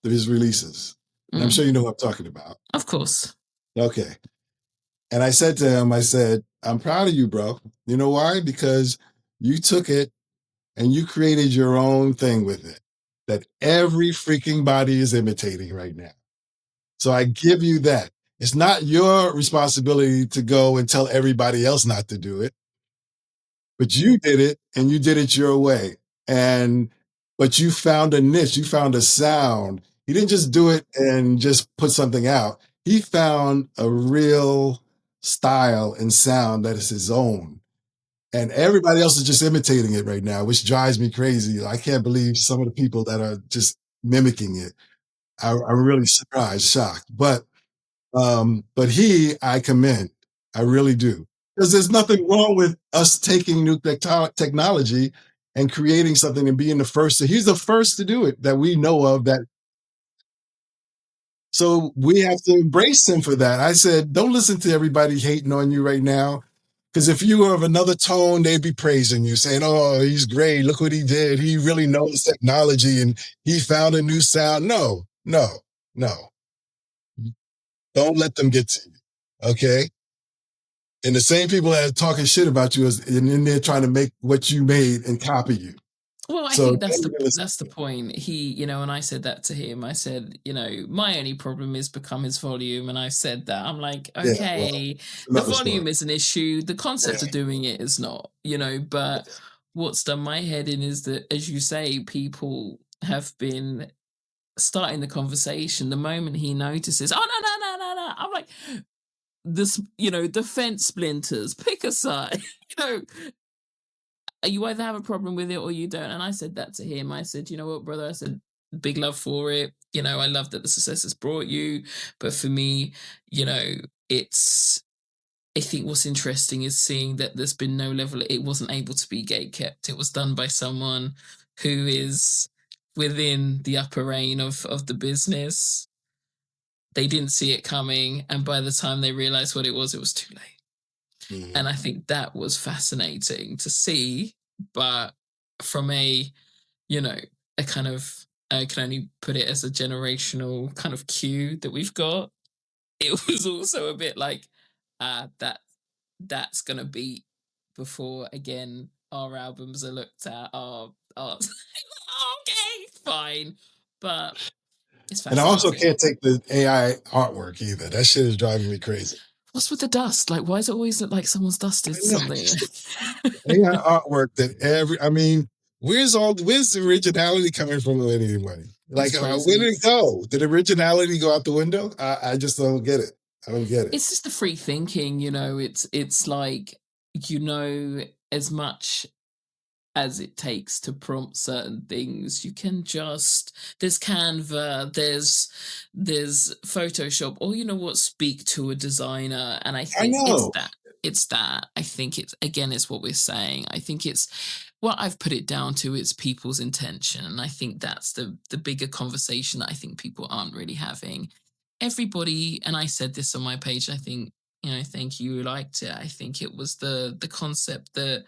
his releases. And I'm sure you know what I'm talking about. Of course. Okay. And I said to him, I said, I'm proud of you, bro. You know why? Because you took it and you created your own thing with it that every freaking body is imitating right now. So I give you that. It's not your responsibility to go and tell everybody else not to do it, but you did it and you did it your way. But you found a niche, you found a sound. He didn't just do it and just put something out. He found a real style and sound that is his own. And everybody else is just imitating it right now, which drives me crazy. I can't believe some of the people that are just mimicking it. I'm really surprised, shocked. But I commend. I really do. Because there's nothing wrong with us taking new technology and creating something and being the first. He's the first to do it that we know of. So we have to embrace him for that. I said, don't listen to everybody hating on you right now. Because if you were of another tone, they'd be praising you, saying, oh, he's great. Look what he did. He really knows technology and he found a new sound. No. Don't let them get to you. Okay? And the same people that are talking shit about you and in there trying to make what you made and copy you. Well, I think that's the point. He, and I said that to him. I said, my only problem is become his volume. And I said that. I'm like, okay, the volume is an issue. The concept of doing it is not, but what's done my head in is that, as you say, people have been starting the conversation the moment he notices, oh, no. I'm like, this, the fence splinters, pick a side, you either have a problem with it or you don't. And I said that to him. I said, you know what, brother? I said, big love for it. I love that the success has brought you. But for me, I think what's interesting is seeing that there's been no level. It wasn't able to be gate kept. It was done by someone who is within the upper reign of the business. They didn't see it coming. And by the time they realized what it was too late. Mm-hmm. And I think that was fascinating to see, but from a kind of, I can only put it as a generational kind of cue that we've got. It was also a bit like, that's going to be before, again, our albums are looked at, okay, fine. But it's fascinating. And I also can't take the AI artwork either. That shit is driving me crazy. What's with the dust? Like, why does it always look like someone's dusted something? AI artwork where's the originality coming from anybody? Like, where did it go? Did originality go out the window? I just don't get it. I don't get it. It's just the free thinking, it's like, as much as it takes to prompt certain things, you can there's Canva, there's Photoshop, or speak to a designer. And I think it's that. I think it's what we're saying. I think it's what I've put it down to. It's people's intention. And I think that's the bigger conversation that I think people aren't really having. Everybody, and I said this on my page, I think, thank you, liked it. I think it was the concept that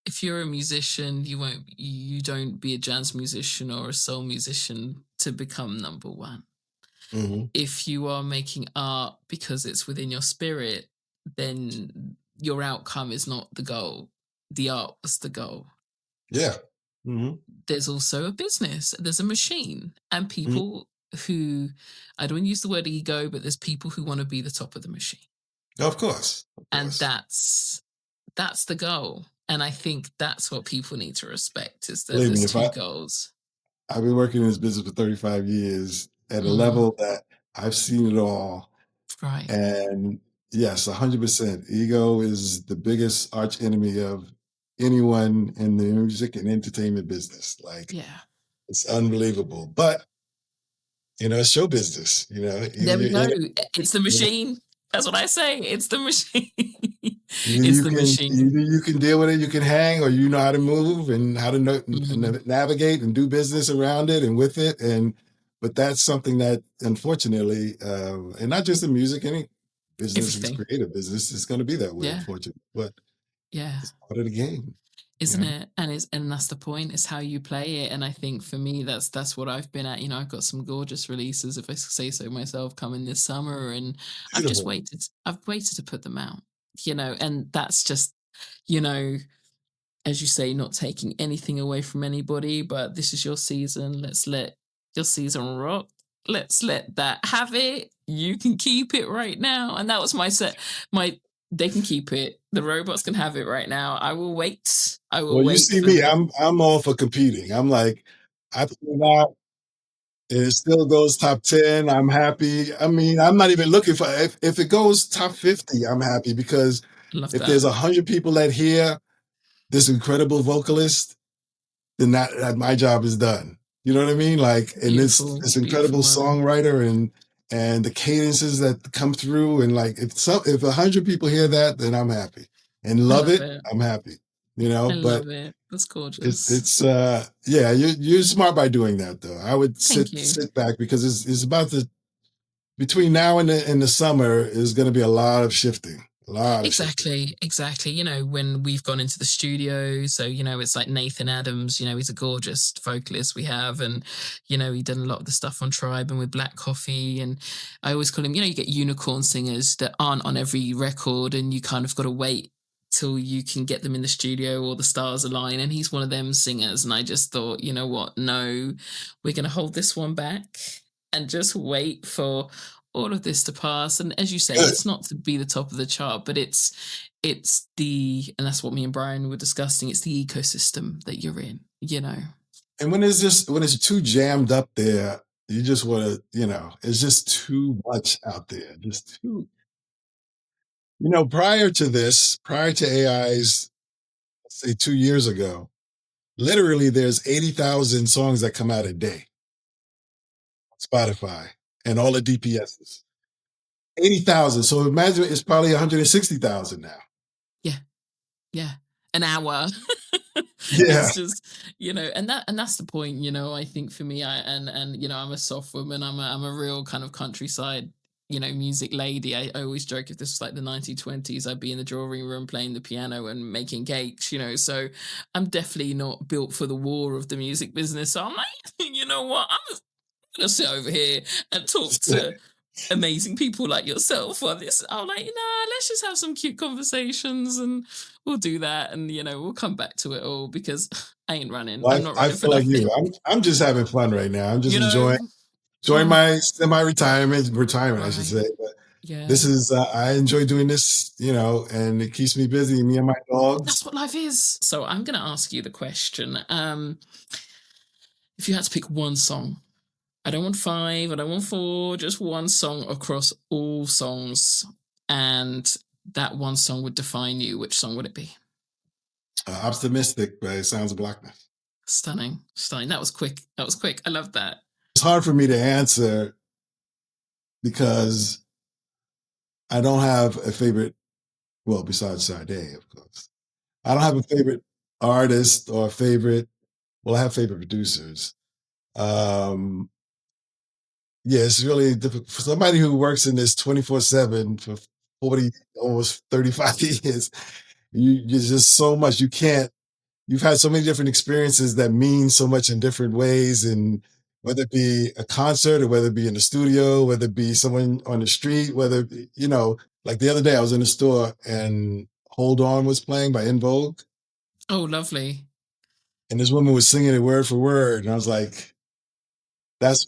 if you're a musician, you don't be a jazz musician or a soul musician to become number one. Mm-hmm. If you are making art because it's within your spirit, then your outcome is not the goal. The art was the goal. Yeah. Mm-hmm. There's also a business. There's a machine. And people who, I don't use the word ego, but there's people who want to be the top of the machine. Of course. And that's the goal. And I think that's what people need to respect, is that Believe me, there's two goals. I've been working in this business for 35 years at a level that I've seen it all. Right. And yes, 100%. Ego is the biggest arch enemy of anyone in the music and entertainment business. Like, Yeah. it's unbelievable. But, it's show business. There we go. It's the machine. That's what I say. It's the machine. Machine. Either you can deal with it, you can hang, or you know how to move and how to navigate and do business around it and with it. But that's something that, unfortunately, and not just in music, any business, is creative business, is going to be that way, unfortunately. But it's part of the game. Isn't it? And that's the point, is how you play it. And I think for me, that's what I've been at. I've got some gorgeous releases, if I say so myself, coming this summer, and I've waited to put them out, and that's just, as you say, not taking anything away from anybody, but this is your season. Let's let your season rock. Let's let that have it. You can keep it right now. And that was my set. They can keep it. The robots can have it right now. I will wait. Well, you see me. I'm all for competing. I'm like, I put it out. It still goes top 10. I'm happy. I mean, I'm not even looking for if it goes top 50. I'm happy, because if there's 100 people that hear this incredible vocalist, then that my job is done. You know what I mean? Like, and this incredible songwriter and the cadences that come through, and like, if 100 people hear that, then I'm happy and love it. I'm happy. I love it. That's gorgeous. It's you're smart by doing that, though. I would sit back, because it's about between now and the summer is going to be a lot of shifting. Exactly. When we've gone into the studio, so it's like Nathan Adams, he's a gorgeous vocalist we have, and he done a lot of the stuff on Tribe and with Black Coffee, and I always call him, you get unicorn singers that aren't on every record, and you kind of got to wait till you can get them in the studio or the stars align, and he's one of them singers. And I just thought, you know what, no, we're going to hold this one back and just wait for all of this to pass. And as you say, it's not to be the top of the chart, but it's and that's what me and Brian were discussing, it's the ecosystem that you're in, And when it's too jammed up there, you just want to, it's just too much out there. Just too, prior to AI's, let's say 2 years ago, literally there's 80,000 songs that come out a day on Spotify and all the DPSs. 80,000. So imagine it's probably 160,000 now. Yeah. An hour. Yeah. It's just, and that's the point, I think for me, I'm a soft woman. I'm a real kind of countryside, music lady. I always joke, if this was like the 1920s, I'd be in the drawing room playing the piano and making cakes, so I'm definitely not built for the war of the music business. So I'm like, you know what? I'm going to sit over here and talk to amazing people like yourself on this. I'm like, let's just have some cute conversations, and we'll do that, and we'll come back to it all, because I ain't running. Well, I'm not running. I feel like you. I'm just having fun right now. I'm just enjoying my semi-retirement, I should say. But this is I enjoy doing this, and it keeps me busy. Me and my dogs. That's what life is. So I'm going to ask you the question: if you had to pick one song. I don't want 5, I don't want 4, just one song across all songs, and that one song would define you. Which song would it be? Optimistic by Sounds of Blackness. Stunning. That was quick. I love that. It's hard for me to answer, because I don't have a favorite, well, besides Sade, of course. I don't have a favorite artist or I have favorite producers. Yeah, it's really difficult for somebody who works in this 24/7 for 40, almost 35 years. You're just so much. You've had so many different experiences that mean so much in different ways, and whether it be a concert, or whether it be in the studio, whether it be someone on the street, whether, like the other day I was in the store and Hold On was playing by In Vogue. Oh, lovely. And this woman was singing it word for word. And I was like, that's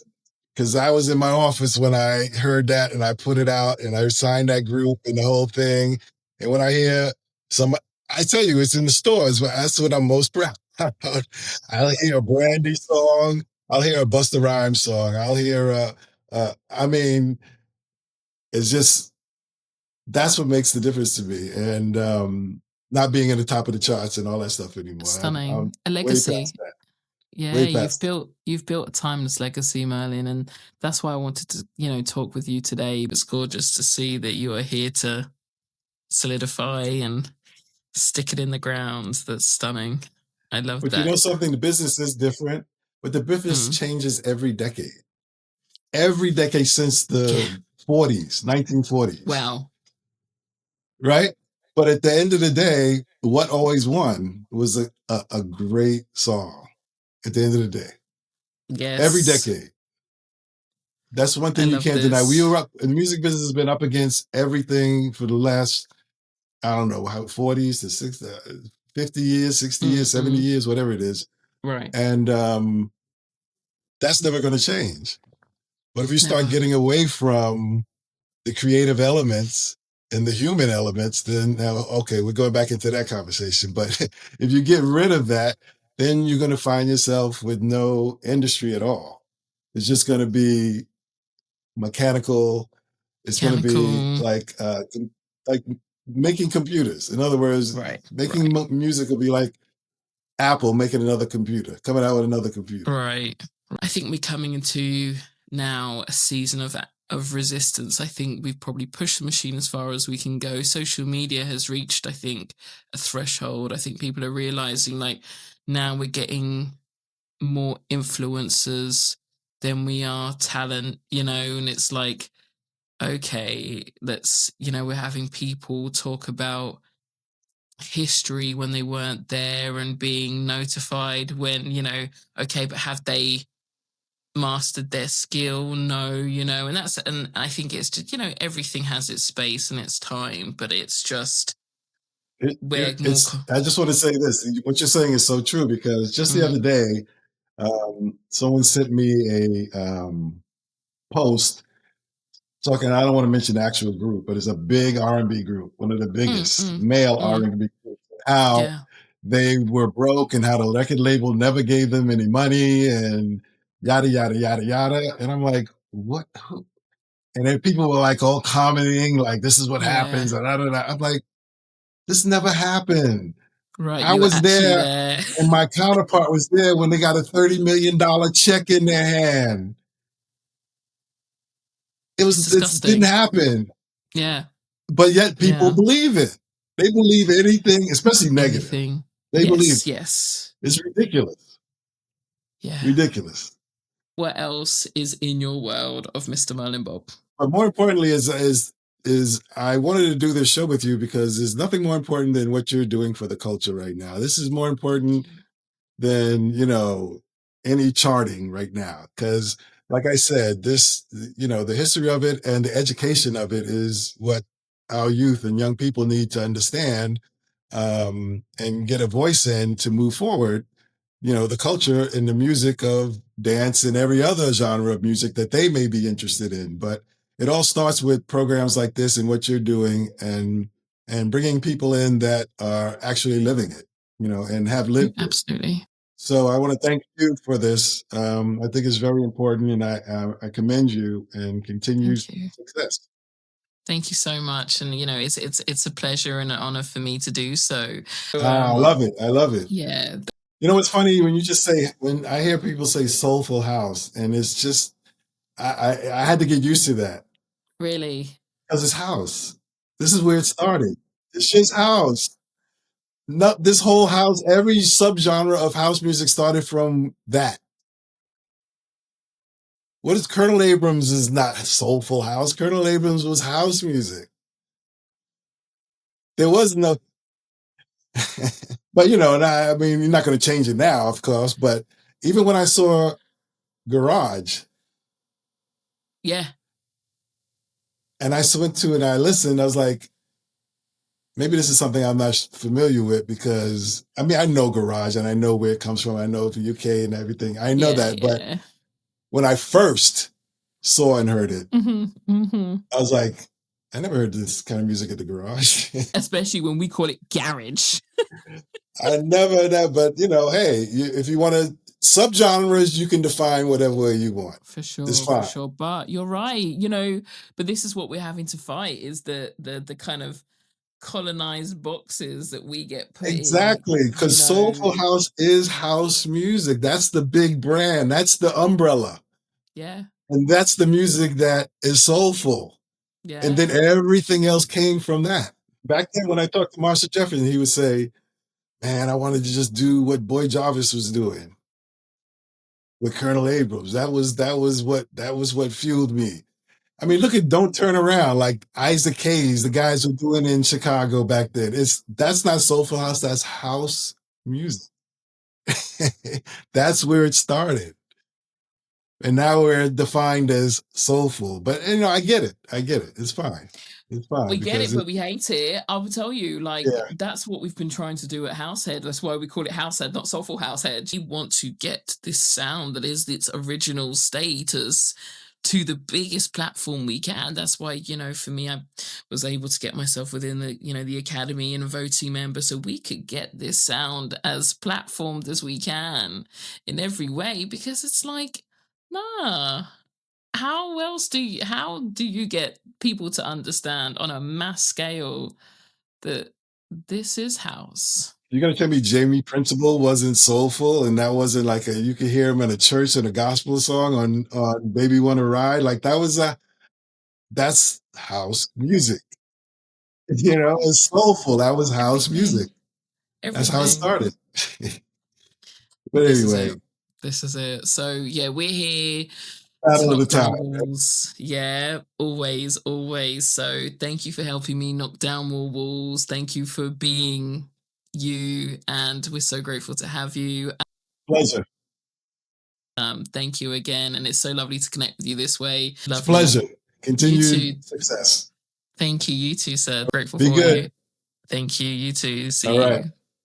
because I was in my office when I heard that and I put it out and I signed that group and the whole thing. And when I hear I tell you, it's in the stores, but that's what I'm most proud of. I'll hear a Brandy song. I'll hear a Busta Rhymes song. I'll hear I mean, it's just, that's what makes the difference to me. And not being at the top of the charts and all that stuff anymore. Stunning. I'm A way legacy. past that. Yeah, Way past that. you've built a timeless legacy, Merlin, and that's why I wanted to, talk with you today. It's gorgeous to see that you are here to solidify and stick it in the ground. That's stunning. I love But that. you know something? The business is different, but the business changes every decade. Every decade since the 40s, 1940s. Wow. Right? But at the end of the day, what always won was a great song at the end of the day. Yes. Every decade. That's one thing you can't deny. The music business has been up against everything for the last, I don't know, how 40s to 60, 50 years, 60 years, 70 years, whatever it is. Right. And that's never going to change. But if you start getting away from the creative elements and the human elements, then now, okay, we're going back into that conversation. But if you get rid of that, then you're going to find yourself with no industry at all. It's just going to be mechanical. It's going to be like making computers. In other words, making music will be like Apple making another computer, coming out with another computer. Right. I think we're coming into now a season of resistance. I think we've probably pushed the machine as far as we can go. Social media has reached, I think, a threshold. I think people are realizing like now we're getting more influencers than we are talent, and it's like, okay, we're having people talk about history when they weren't there and being notified when, okay, but have they mastered their skill? No, and I think it's just, everything has its space and its time, but it's just I just want to say this. What you're saying is so true, because just the other day, someone sent me a post talking, I don't want to mention the actual group, but it's a big R&B group, one of the biggest male R&B groups, how they were broke and how the record label never gave them any money and yada, yada, yada, yada. And I'm like, what? And then people were like all commenting, like, this is what happens. And I'm like, this never happened. Right. I was there and my counterpart was there when they got a $30 million check in their hand. It didn't happen. Yeah. But yet people believe it. They believe anything, especially negative. They believe. Yes. It's ridiculous. Yeah. Ridiculous. What else is in your world of Mr. Merlin Bobb? But more importantly is I wanted to do this show with you because there's nothing more important than what you're doing for the culture right now. This is more important than, any charting right now. Because like I said, this, the history of it and the education of it is what our youth and young people need to understand and get a voice in to move forward, the culture and the music of dance and every other genre of music that they may be interested in. But it all starts with programs like this and what you're doing and bringing people in that are actually living it, and have lived it. Absolutely. So I want to thank you for this. I think it's very important, and I commend you and continue success. Thank you so much, and it's a pleasure and an honor for me to do so. I love it. I love it. Yeah. It's funny when I hear people say soulful house, and it's just I had to get used to that. Really? Because it's house. This is where it started. It's just house. Not this whole house, every subgenre of house music started from that. What is Colonel Abrams is not soulful house. Colonel Abrams was house music. There was no, but you're not going to change it now, of course. But even when I saw Garage, and I went to it and I listened, I was like, maybe this is something I'm not familiar with, because I know Garage and I know where it comes from. I know the UK and everything. I know that. But when I first saw and heard it. Mm-hmm. I was like, I never heard this kind of music at the garage. Especially when we call it garage. I never heard that, but hey, if you want to subgenres, you can define whatever way you want. For sure, It's fine. for sure. But you're right, but this is what we're having to fight is the kind of colonized boxes that we get put Exactly, because soulful house is house music. That's the big brand. That's the umbrella. Yeah. And that's the music that is soulful. Yeah. And then everything else came from that. Back then, when I talked to Marshall Jefferson, he would say, man, I wanted to just do what Boy Jarvis was doing with Colonel Abrams. That was what fueled me. I mean, look at Don't Turn Around, like Isaac Hayes, the guys were doing in Chicago back then. That's not soulful house, that's house music. That's where it started. And now we're defined as soulful. But I get it. It's fine. It's fine. We get it, but we hate it. I will tell you, that's what we've been trying to do at Househead. That's why we call it Househead, not Soulful Househead. We want to get this sound that is its original status to the biggest platform we can. That's why, for me, I was able to get myself within the Academy and a voting member so we could get this sound as platformed as we can in every way, because it's like, nah, how do you get people to understand on a mass scale that this is house? You're going to tell me Jamie Principle wasn't soulful and that wasn't like you could hear him in a church in a gospel song on Baby Wanna Ride? Like that's house music. It's soulful. That was house music. That's how it started. But anyway. This is it. So yeah, we're here. Battle of the time. Walls. Yeah, always. So thank you for helping me knock down more walls. Thank you for being you, and we're so grateful to have you. Pleasure. Thank you again, and it's so lovely to connect with you this way. It's a pleasure. Continued success. Thank you, you too, sir. Grateful Be for good. you. Thank you, you too. See All you. right.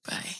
Bye.